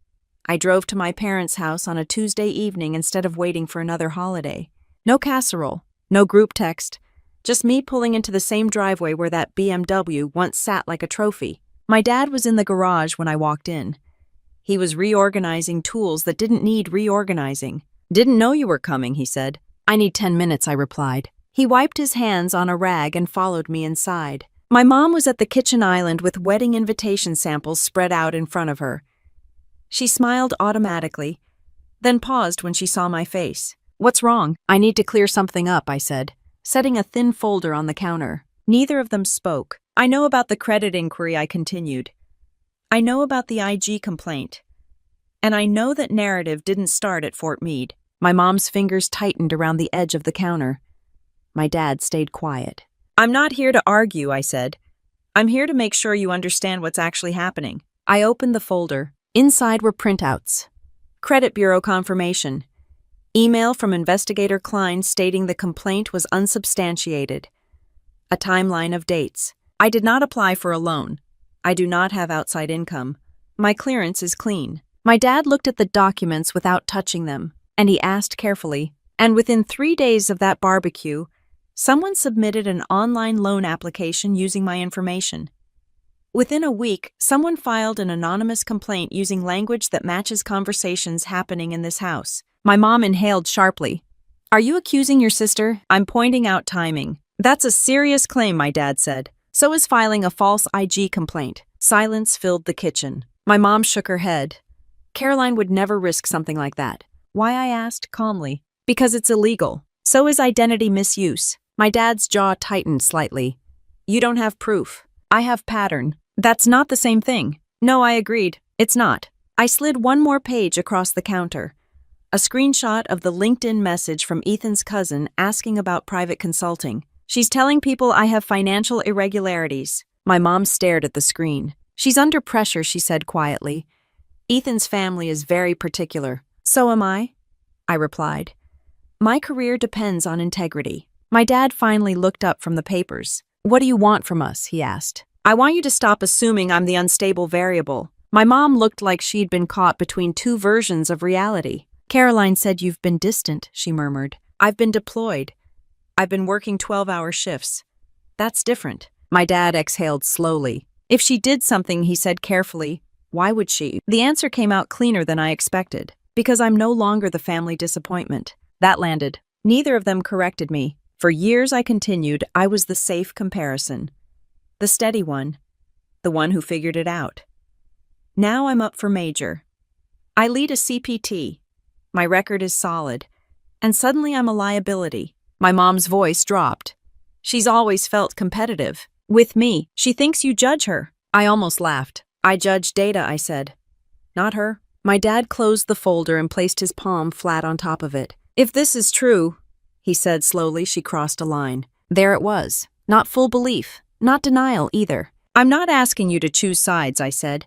I drove to my parents' house on a Tuesday evening instead of waiting for another holiday. No casserole, no group text, just me pulling into the same driveway where that BMW once sat like a trophy. My dad was in the garage when I walked in. He was reorganizing tools that didn't need reorganizing. Didn't know you were coming, he said. I need 10 minutes, I replied. He wiped his hands on a rag and followed me inside. My mom was at the kitchen island with wedding invitation samples spread out in front of her. She smiled automatically, then paused when she saw my face. What's wrong? I need to clear something up, I said, setting a thin folder on the counter. Neither of them spoke. I know about the credit inquiry, I continued. I know about the IG complaint. And I know that narrative didn't start at Fort Meade. My mom's fingers tightened around the edge of the counter. My dad stayed quiet. I'm not here to argue, I said. I'm here to make sure you understand what's actually happening. I opened the folder. Inside were printouts. Credit bureau confirmation. Email from investigator Klein stating the complaint was unsubstantiated. A timeline of dates. I did not apply for a loan. I do not have outside income. My clearance is clean. My dad looked at the documents without touching them, and he asked carefully, and within 3 days of that barbecue, someone submitted an online loan application using my information. Within a week, someone filed an anonymous complaint using language that matches conversations happening in this house. My mom inhaled sharply. Are you accusing your sister? I'm pointing out timing. That's a serious claim, my dad said. So is filing a false IG complaint. Silence filled the kitchen. My mom shook her head. Caroline would never risk something like that. Why, I asked calmly. Because it's illegal. So is identity misuse. My dad's jaw tightened slightly. You don't have proof. I have pattern. That's not the same thing. No, I agreed. It's not. I slid one more page across the counter. A screenshot of the LinkedIn message from Ethan's cousin asking about private consulting. She's telling people I have financial irregularities. My mom stared at the screen. She's under pressure, she said quietly. Ethan's family is very particular. So am I replied. My career depends on integrity. My dad finally looked up from the papers. What do you want from us? He asked. I want you to stop assuming I'm the unstable variable. My mom looked like she'd been caught between two versions of reality. Caroline said you've been distant, she murmured. I've been deployed. I've been working 12-hour shifts. That's different. My dad exhaled slowly. If she did something, he said carefully, why would she? The answer came out cleaner than I expected. Because I'm no longer the family disappointment. That landed. Neither of them corrected me. For years I continued, I was the safe comparison. The steady one. The one who figured it out. Now I'm up for major. I lead a CPT. My record is solid. And suddenly I'm a liability. My mom's voice dropped. She's always felt competitive. With me, she thinks you judge her. I almost laughed. I judge data, I said. Not her. My dad closed the folder and placed his palm flat on top of it. If this is true, he said slowly. She crossed a line. There it was. Not full belief. Not denial either. I'm not asking you to choose sides, I said.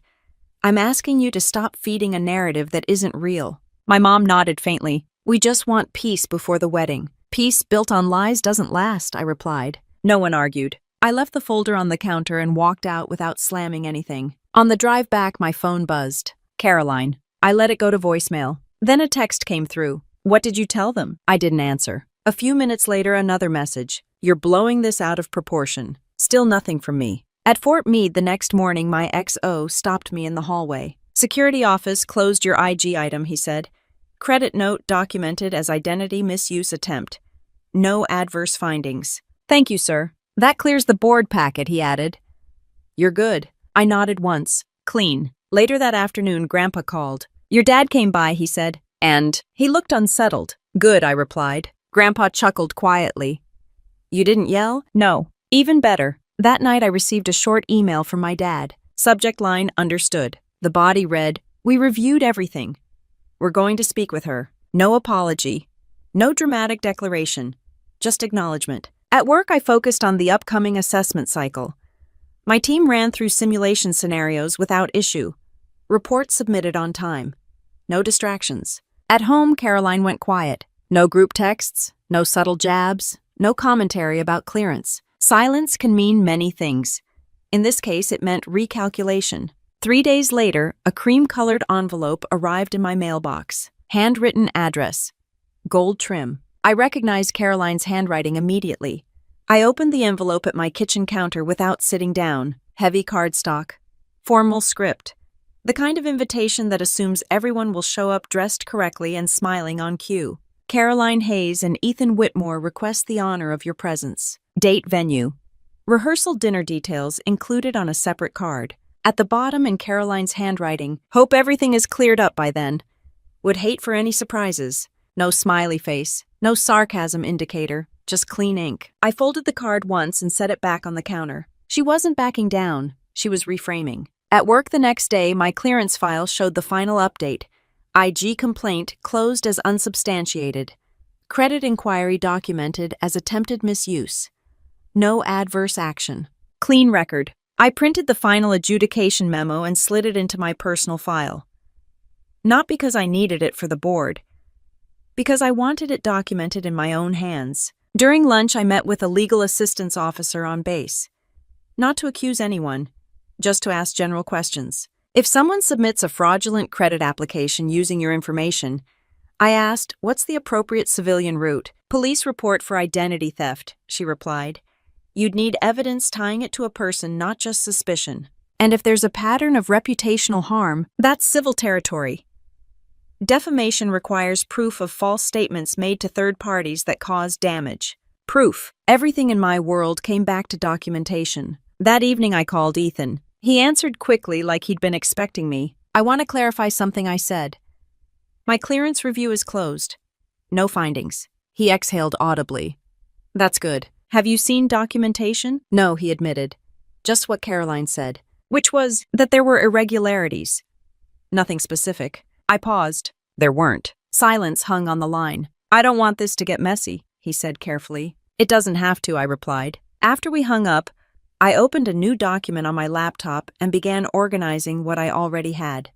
I'm asking you to stop feeding a narrative that isn't real. My mom nodded faintly. We just want peace before the wedding. Peace built on lies doesn't last, I replied. No one argued. I left the folder on the counter and walked out without slamming anything. On the drive back, my phone buzzed. Caroline. I let it go to voicemail. Then a text came through. What did you tell them? I didn't answer. A few minutes later, another message. You're blowing this out of proportion. Still nothing from me. At Fort Meade the next morning, my XO stopped me in the hallway. Security office closed your IG item, he said. Credit note documented as identity misuse attempt. No adverse findings. Thank you, sir. That clears the board packet, he added. You're good. I nodded once. Clean. Later that afternoon, Grandpa called. Your dad came by, he said. And he looked unsettled. Good, I replied. Grandpa chuckled quietly. You didn't yell? No. Even better. That night I received a short email from my dad. Subject line, understood. The body read, we reviewed everything. We're going to speak with her. No apology. No dramatic declaration. Just acknowledgement. At work, I focused on the upcoming assessment cycle. My team ran through simulation scenarios without issue. Reports submitted on time. No distractions. At home, Caroline went quiet. No group texts, no subtle jabs, no commentary about clearance. Silence can mean many things. In this case, it meant recalculation. 3 days later, a cream-colored envelope arrived in my mailbox. Handwritten address. Gold trim. I recognized Caroline's handwriting immediately. I opened the envelope at my kitchen counter without sitting down. Heavy cardstock. Formal script. The kind of invitation that assumes everyone will show up dressed correctly and smiling on cue. Caroline Hayes and Ethan Whitmore request the honor of your presence. Date, venue. Rehearsal dinner details included on a separate card. At the bottom in Caroline's handwriting, hope everything is cleared up by then. Would hate for any surprises. No smiley face, no sarcasm indicator, just clean ink. I folded the card once and set it back on the counter. She wasn't backing down, she was reframing. At work the next day, my clearance file showed the final update. IG complaint closed as unsubstantiated. Credit inquiry documented as attempted misuse. No adverse action. Clean record. I printed the final adjudication memo and slid it into my personal file. Not because I needed it for the board, Because I wanted it documented in my own hands. During lunch, I met with a legal assistance officer on base. Not to accuse anyone, just to ask general questions. If someone submits a fraudulent credit application using your information, I asked, what's the appropriate civilian route? Police report for identity theft, she replied. You'd need evidence tying it to a person, not just suspicion. And if there's a pattern of reputational harm, that's civil territory. Defamation requires proof of false statements made to third parties that cause damage. Proof. Everything in my world came back to documentation. That evening I called Ethan. He answered quickly like he'd been expecting me. I want to clarify something I said. My clearance review is closed. No findings. He exhaled audibly. That's good. Have you seen documentation? No, he admitted. Just what Caroline said, which was that there were irregularities. Nothing specific. I paused. There weren't. Silence hung on the line. I don't want this to get messy, he said carefully. It doesn't have to, I replied. After we hung up, I opened a new document on my laptop and began organizing what I already had.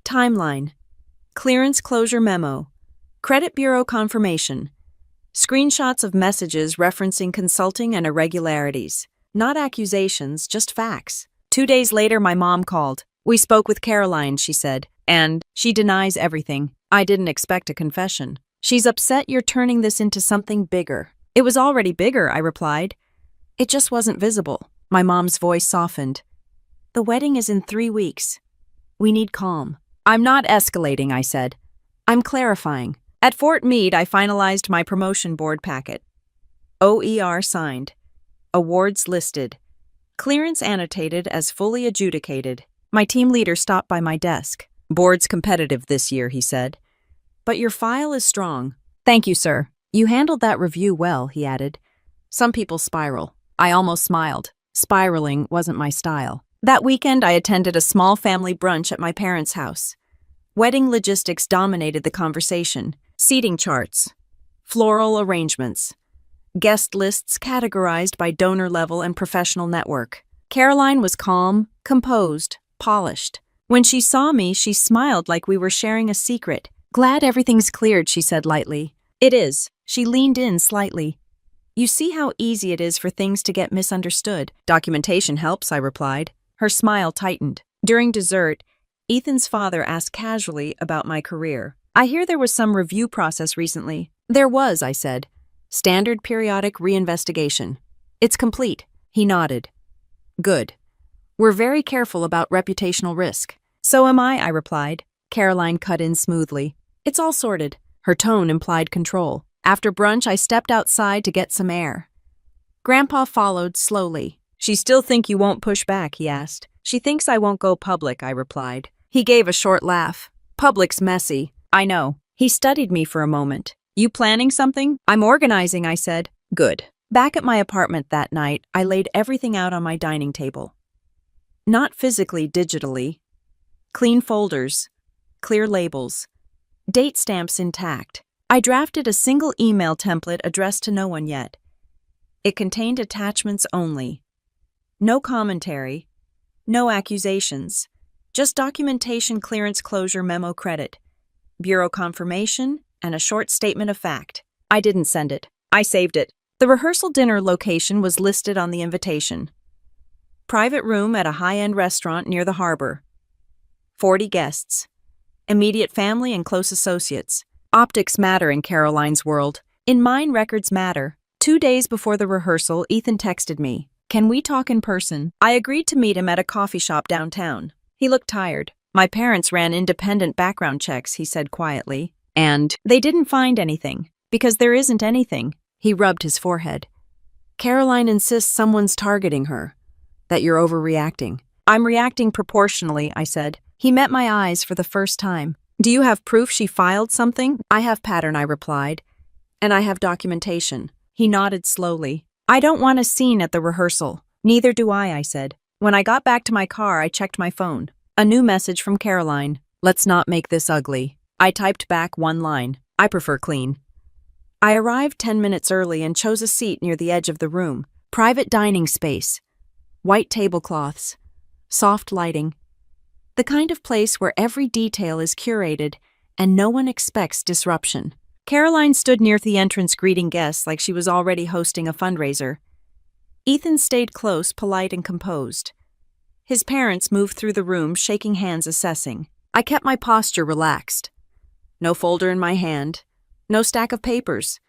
Timeline. Clearance closure memo. Credit bureau confirmation. Screenshots of messages referencing consulting and irregularities. Not accusations, just facts. 2 days later, my mom called. We spoke with Caroline, she said, and she denies everything. I didn't expect a confession. She's upset you're turning this into something bigger. It was already bigger, I replied. It just wasn't visible. My mom's voice softened. The wedding is in 3 weeks. We need calm. I'm not escalating, I said. I'm clarifying. At Fort Meade, I finalized my promotion board packet. OER signed. Awards listed. Clearance annotated as fully adjudicated. My team leader stopped by my desk. Board's competitive this year, he said. But your file is strong. Thank you, sir. You handled that review well, he added. Some people spiral. I almost smiled. Spiraling wasn't my style. That weekend, I attended a small family brunch at my parents' house. Wedding logistics dominated the conversation. Seating charts. Floral arrangements. Guest lists categorized by donor level and professional network. Caroline was calm, composed, polished. When she saw me, she smiled like we were sharing a secret. Glad everything's cleared, she said lightly. It is. She leaned in slightly. You see how easy it is for things to get misunderstood. Documentation helps, I replied. Her smile tightened. During dessert, Ethan's father asked casually about my career. I hear there was some review process recently. There was, I said. Standard periodic reinvestigation. It's complete. He nodded. Good. We're very careful about reputational risk. So am I replied. Caroline cut in smoothly. It's all sorted. Her tone implied control. After brunch, I stepped outside to get some air. Grandpa followed slowly. She still think you won't push back, he asked. She thinks I won't go public, I replied. He gave a short laugh. Public's messy. I know. He studied me for a moment. You planning something? I'm organizing, I said. Good. Back at my apartment that night, I laid everything out on my dining table. Not physically, digitally. Clean folders. Clear labels. Date stamps intact. I drafted a single email template addressed to no one yet. It contained attachments only. No commentary. No accusations. Just documentation clearance closure memo credit. Bureau confirmation, and a short statement of fact. I didn't send it. I saved it. The rehearsal dinner location was listed on the invitation. Private room at a high-end restaurant near the harbor. 40 guests. Immediate family and close associates. Optics matter in Caroline's world. In mine, records matter. 2 days before the rehearsal, Ethan texted me. Can we talk in person? I agreed to meet him at a coffee shop downtown. He looked tired. My parents ran independent background checks, he said quietly. And they didn't find anything. Because there isn't anything. He rubbed his forehead. Caroline insists someone's targeting her. That you're overreacting. I'm reacting proportionally, I said. He met my eyes for the first time. Do you have proof she filed something? I have pattern, I replied. And I have documentation. He nodded slowly. I don't want a scene at the rehearsal. Neither do I said. When I got back to my car, I checked my phone. A new message from Caroline. Let's not make this ugly. I typed back one line. I prefer clean. I arrived 10 minutes early and chose a seat near the edge of the room. Private dining space. White tablecloths. Soft lighting. The kind of place where every detail is curated and no one expects disruption. Caroline stood near the entrance greeting guests like she was already hosting a fundraiser. Ethan stayed close, polite and composed. His parents moved through the room, shaking hands, assessing. I kept my posture relaxed. No folder in my hand, no stack of papers,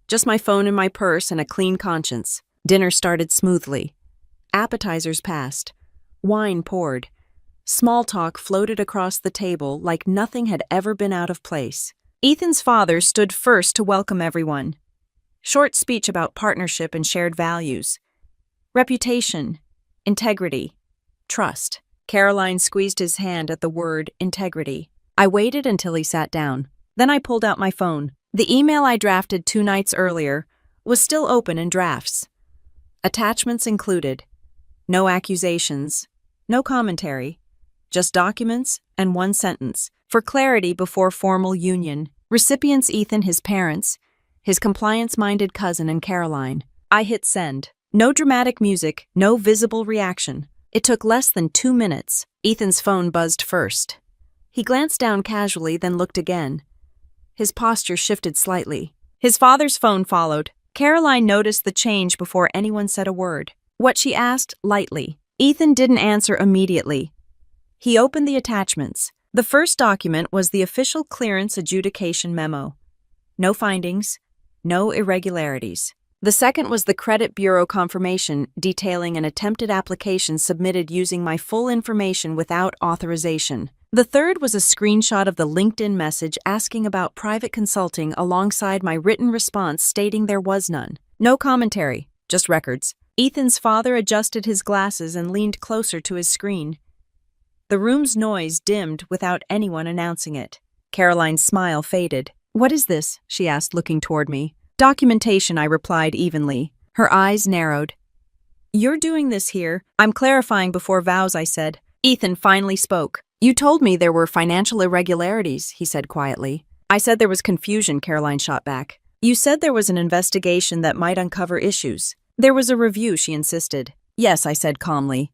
just my phone in my purse and a clean conscience. Dinner started smoothly. Appetizers passed. Wine poured. Small talk floated across the table like nothing had ever been out of place. Ethan's father stood first to welcome everyone. Short speech about partnership and shared values. Reputation, integrity, trust. Caroline squeezed his hand at the word integrity. I waited until he sat down. Then I pulled out my phone. The email I drafted 2 nights earlier was still open in drafts. Attachments included. No accusations, no commentary, just documents and 1 sentence. For clarity before formal union. Recipients Ethan, his parents, his compliance-minded cousin, and Caroline. I hit send. No dramatic music, no visible reaction. It took less than 2 minutes. Ethan's phone buzzed first. He glanced down casually, then looked again. His posture shifted slightly. His father's phone followed. Caroline noticed the change before anyone said a word. What she asked, lightly. Ethan didn't answer immediately. He opened the attachments. The first document was the official clearance adjudication memo. No findings, no irregularities. The second was the credit bureau confirmation detailing an attempted application submitted using my full information without authorization. The third was a screenshot of the LinkedIn message asking about private consulting alongside my written response stating there was none. No commentary, just records. Ethan's father adjusted his glasses and leaned closer to his screen. The room's noise dimmed without anyone announcing it. Caroline's smile faded. What is this? She asked, looking toward me. Documentation, I replied evenly. Her eyes narrowed. You're doing this here. I'm clarifying before vows, I said. Ethan finally spoke. You told me there were financial irregularities, he said quietly. I said there was confusion, Caroline shot back. You said there was an investigation that might uncover issues. There was a review, she insisted. Yes, I said calmly.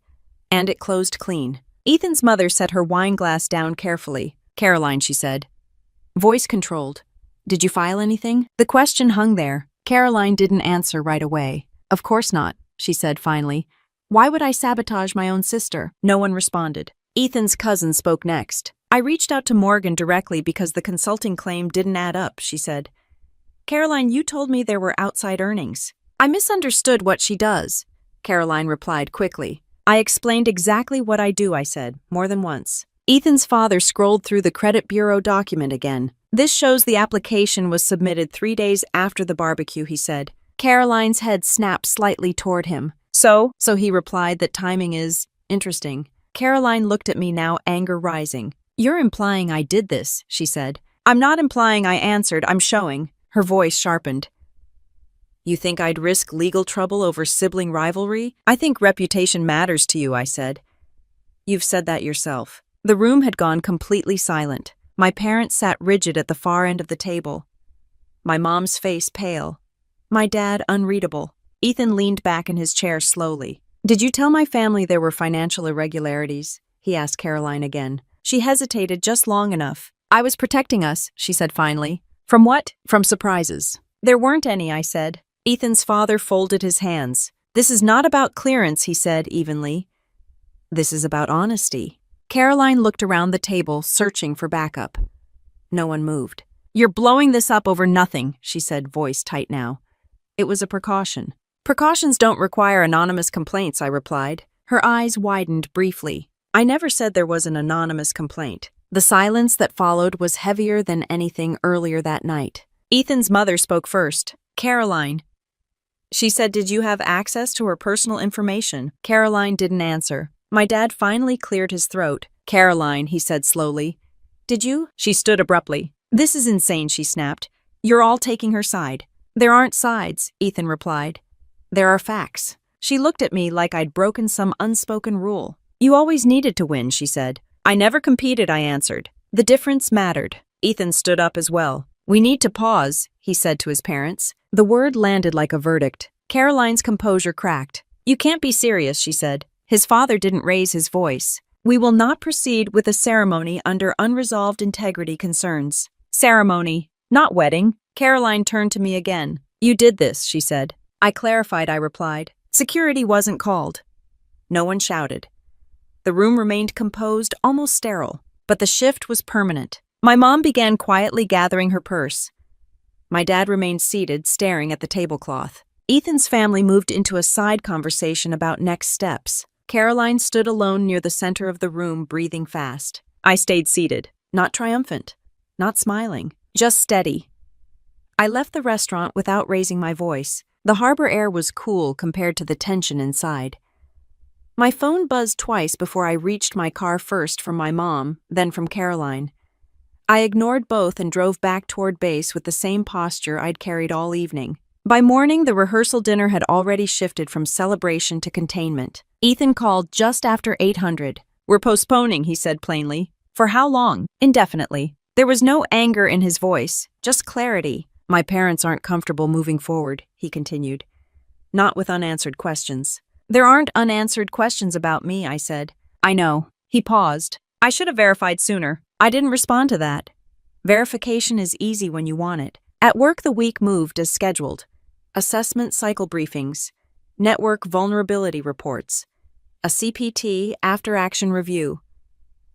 And it closed clean. Ethan's mother set her wine glass down carefully. Caroline, she said. Voice controlled. Did you file anything? The question hung there. Caroline didn't answer right away. Of course not, she said finally. Why would I sabotage my own sister? No one responded. Ethan's cousin spoke next. I reached out to Morgan directly because the consulting claim didn't add up, she said. Caroline, you told me there were outside earnings. I misunderstood what she does, Caroline replied quickly. I explained exactly what I do, I said, more than once. Ethan's father scrolled through the credit bureau document again. This shows the application was submitted 3 days after the barbecue, he said. Caroline's head snapped slightly toward him. So he replied that timing is interesting. Caroline looked at me now, anger rising. You're implying I did this, she said. I'm not implying, I answered, I'm showing. Her voice sharpened. You think I'd risk legal trouble over sibling rivalry? I think reputation matters to you, I said. You've said that yourself. The room had gone completely silent. My parents sat rigid at the far end of the table. My mom's face pale. My dad unreadable. Ethan leaned back in his chair slowly. Did you tell my family there were financial irregularities? He asked Caroline again. She hesitated just long enough. I was protecting us, she said finally. From what? From surprises. There weren't any, I said. Ethan's father folded his hands. This is not about clearance, he said evenly. This is about honesty. Caroline looked around the table, searching for backup. No one moved. You're blowing this up over nothing, she said, voice tight now. It was a precaution. Precautions don't require anonymous complaints, I replied. Her eyes widened briefly. I never said there was an anonymous complaint. The silence that followed was heavier than anything earlier that night. Ethan's mother spoke first. Caroline. She said, did you have access to her personal information? Caroline didn't answer. My dad finally cleared his throat. Caroline, he said slowly. Did you? She stood abruptly. This is insane, she snapped. You're all taking her side. There aren't sides, Ethan replied. There are facts. She looked at me like I'd broken some unspoken rule. You always needed to win, she said. I never competed, I answered. The difference mattered. Ethan stood up as well. We need to pause, he said to his parents. The word landed like a verdict. Caroline's composure cracked. You can't be serious, she said. His father didn't raise his voice. We will not proceed with the ceremony under unresolved integrity concerns. Ceremony, not wedding. Caroline turned to me again. You did this, she said. I clarified, I replied. Security wasn't called. No one shouted. The room remained composed, almost sterile, but the shift was permanent. My mom began quietly gathering her purse. My dad remained seated, staring at the tablecloth. Ethan's family moved into a side conversation about next steps. Caroline stood alone near the center of the room, breathing fast. I stayed seated, not triumphant, not smiling, just steady. I left the restaurant without raising my voice. The harbor air was cool compared to the tension inside. My phone buzzed twice before I reached my car, first from my mom, then from Caroline. I ignored both and drove back toward base with the same posture I'd carried all evening. By morning, the rehearsal dinner had already shifted from celebration to containment. Ethan called just after 800. We're postponing, he said plainly. For how long? Indefinitely. There was no anger in his voice, just clarity. My parents aren't comfortable moving forward, he continued. Not with unanswered questions. There aren't unanswered questions about me, I said. I know. He paused. I should have verified sooner. I didn't respond to that. Verification is easy when you want it. At work, the week moved as scheduled. Assessment cycle briefings, network vulnerability reports, a CPT after-action review.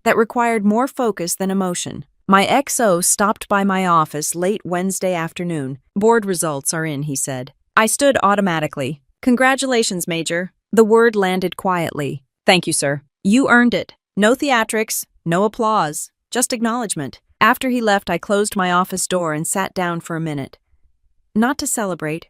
That required more focus than emotion. My XO stopped by my office late Wednesday afternoon. Board results are in, he said. I stood automatically. Congratulations, Major. The word landed quietly. Thank you, sir. You earned it. No theatrics, no applause, just acknowledgement. After he left, I closed my office door and sat down for a minute. Not to celebrate,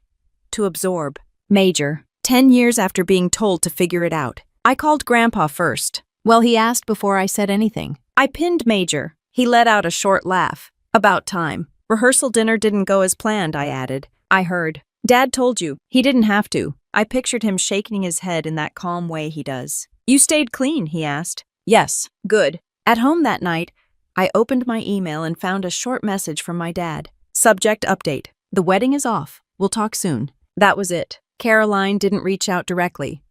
to absorb. Major. 10 years after being told to figure it out. I called Grandpa first. Well, he asked before I said anything. I pinned Major. He let out a short laugh. About time. Rehearsal dinner didn't go as planned, I added. I heard. Dad told you. He didn't have to. I pictured him shaking his head in that calm way he does. You stayed clean, he asked. Yes. Good. At home that night, I opened my email and found a short message from my dad. Subject update. The wedding is off. We'll talk soon. That was it. Caroline didn't reach out directly.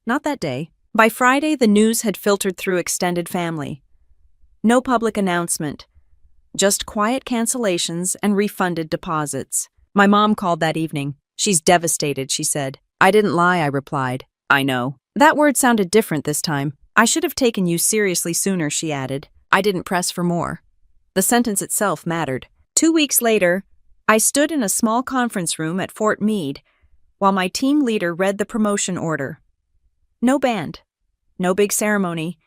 Not that day. By Friday, the news had filtered through extended family. No public announcement. Just quiet cancellations and refunded deposits. My mom called that evening. She's devastated, she said. I didn't lie, I replied. I know. That word sounded different this time. I should have taken you seriously sooner, she added. I didn't press for more. The sentence itself mattered. 2 weeks later, I stood in a small conference room at Fort Meade while my team leader read the promotion order. No band, no big ceremony,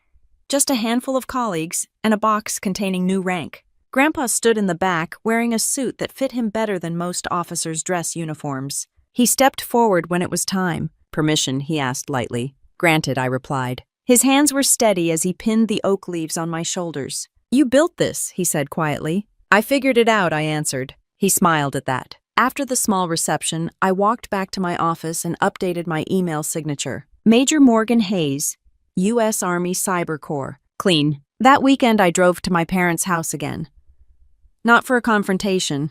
just a handful of colleagues and a box containing new rank. Grandpa stood in the back wearing a suit that fit him better than most officers' dress uniforms. He stepped forward when it was time. Permission, he asked lightly. Granted, I replied. His hands were steady as he pinned the oak leaves on my shoulders. You built this, he said quietly. I figured it out, I answered. He smiled at that. After the small reception, I walked back to my office and updated my email signature. Major Morgan Hayes, U.S. Army Cyber Corps. Clean. That weekend I drove to my parents' house again. Not for a confrontation,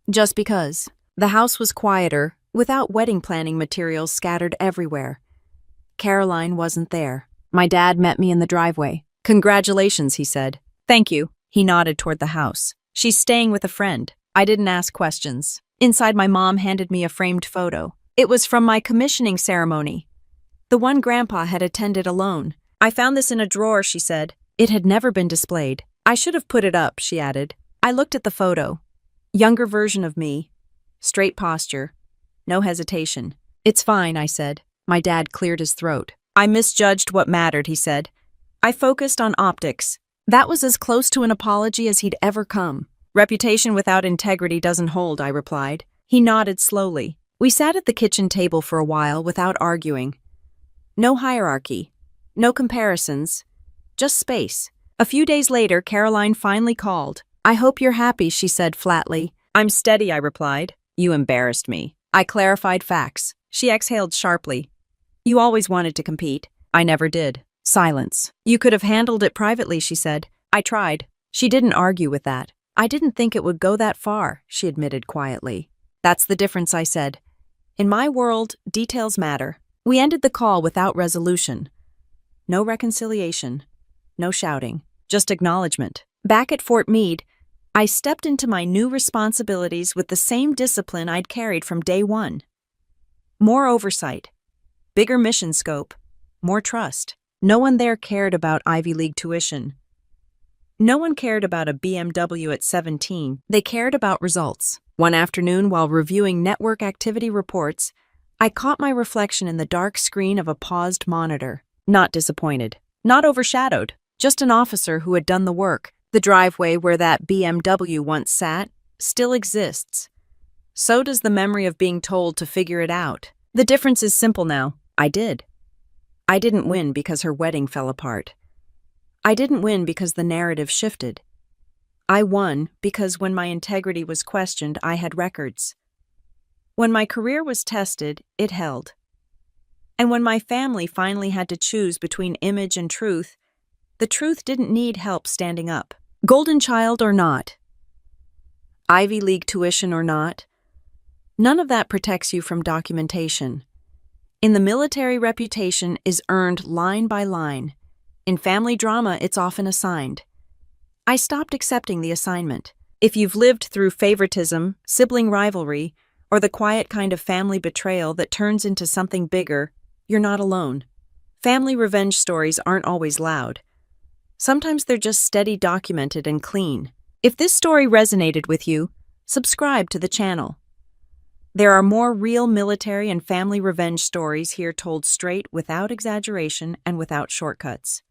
just because. The house was quieter, without wedding planning materials scattered everywhere. Caroline wasn't there. My dad met me in the driveway. Congratulations, he said. Thank you. He nodded toward the house. She's staying with a friend. I didn't ask questions. Inside, my mom handed me a framed photo. It was from my commissioning ceremony. The one Grandpa had attended alone. I found this in a drawer, she said. It had never been displayed. I should have put it up, she added. I looked at the photo. Younger version of me. Straight posture. No hesitation. It's fine, I said. My dad cleared his throat. I misjudged what mattered, he said. I focused on optics. That was as close to an apology as he'd ever come. Reputation without integrity doesn't hold, I replied. He nodded slowly. We sat at the kitchen table for a while without arguing. No hierarchy. No comparisons. Just space. A few days later, Caroline finally called. I hope you're happy, she said flatly. I'm steady, I replied. You embarrassed me. I clarified facts. She exhaled sharply. You always wanted to compete. I never did. Silence. You could have handled it privately, she said. I tried. She didn't argue with that. I didn't think it would go that far, she admitted quietly. That's the difference, I said. In my world, details matter. We ended the call without resolution. No reconciliation. No shouting. Just acknowledgement. Back at Fort Meade, I stepped into my new responsibilities with the same discipline I'd carried from day one. More oversight, bigger mission scope, more trust. No one there cared about Ivy League tuition. No one cared about a BMW at 17. They cared about results. One afternoon, while reviewing network activity reports, I caught my reflection in the dark screen of a paused monitor. Not disappointed, not overshadowed, just an officer who had done the work. The driveway where that BMW once sat still exists. So does the memory of being told to figure it out. The difference is simple now. I did. I didn't win because her wedding fell apart. I didn't win because the narrative shifted. I won because when my integrity was questioned, I had records. When my career was tested, it held. And when my family finally had to choose between image and truth, the truth didn't need help standing up. Golden child or not, Ivy League tuition or not, none of that protects you from documentation. In the military, reputation is earned line by line. In family drama, it's often assigned. I stopped accepting the assignment. If you've lived through favoritism, sibling rivalry, or the quiet kind of family betrayal that turns into something bigger, you're not alone. Family revenge stories aren't always loud. Sometimes they're just steady, documented, and clean. If this story resonated with you, subscribe to the channel. There are more real military and family revenge stories here told straight, without exaggeration and without shortcuts.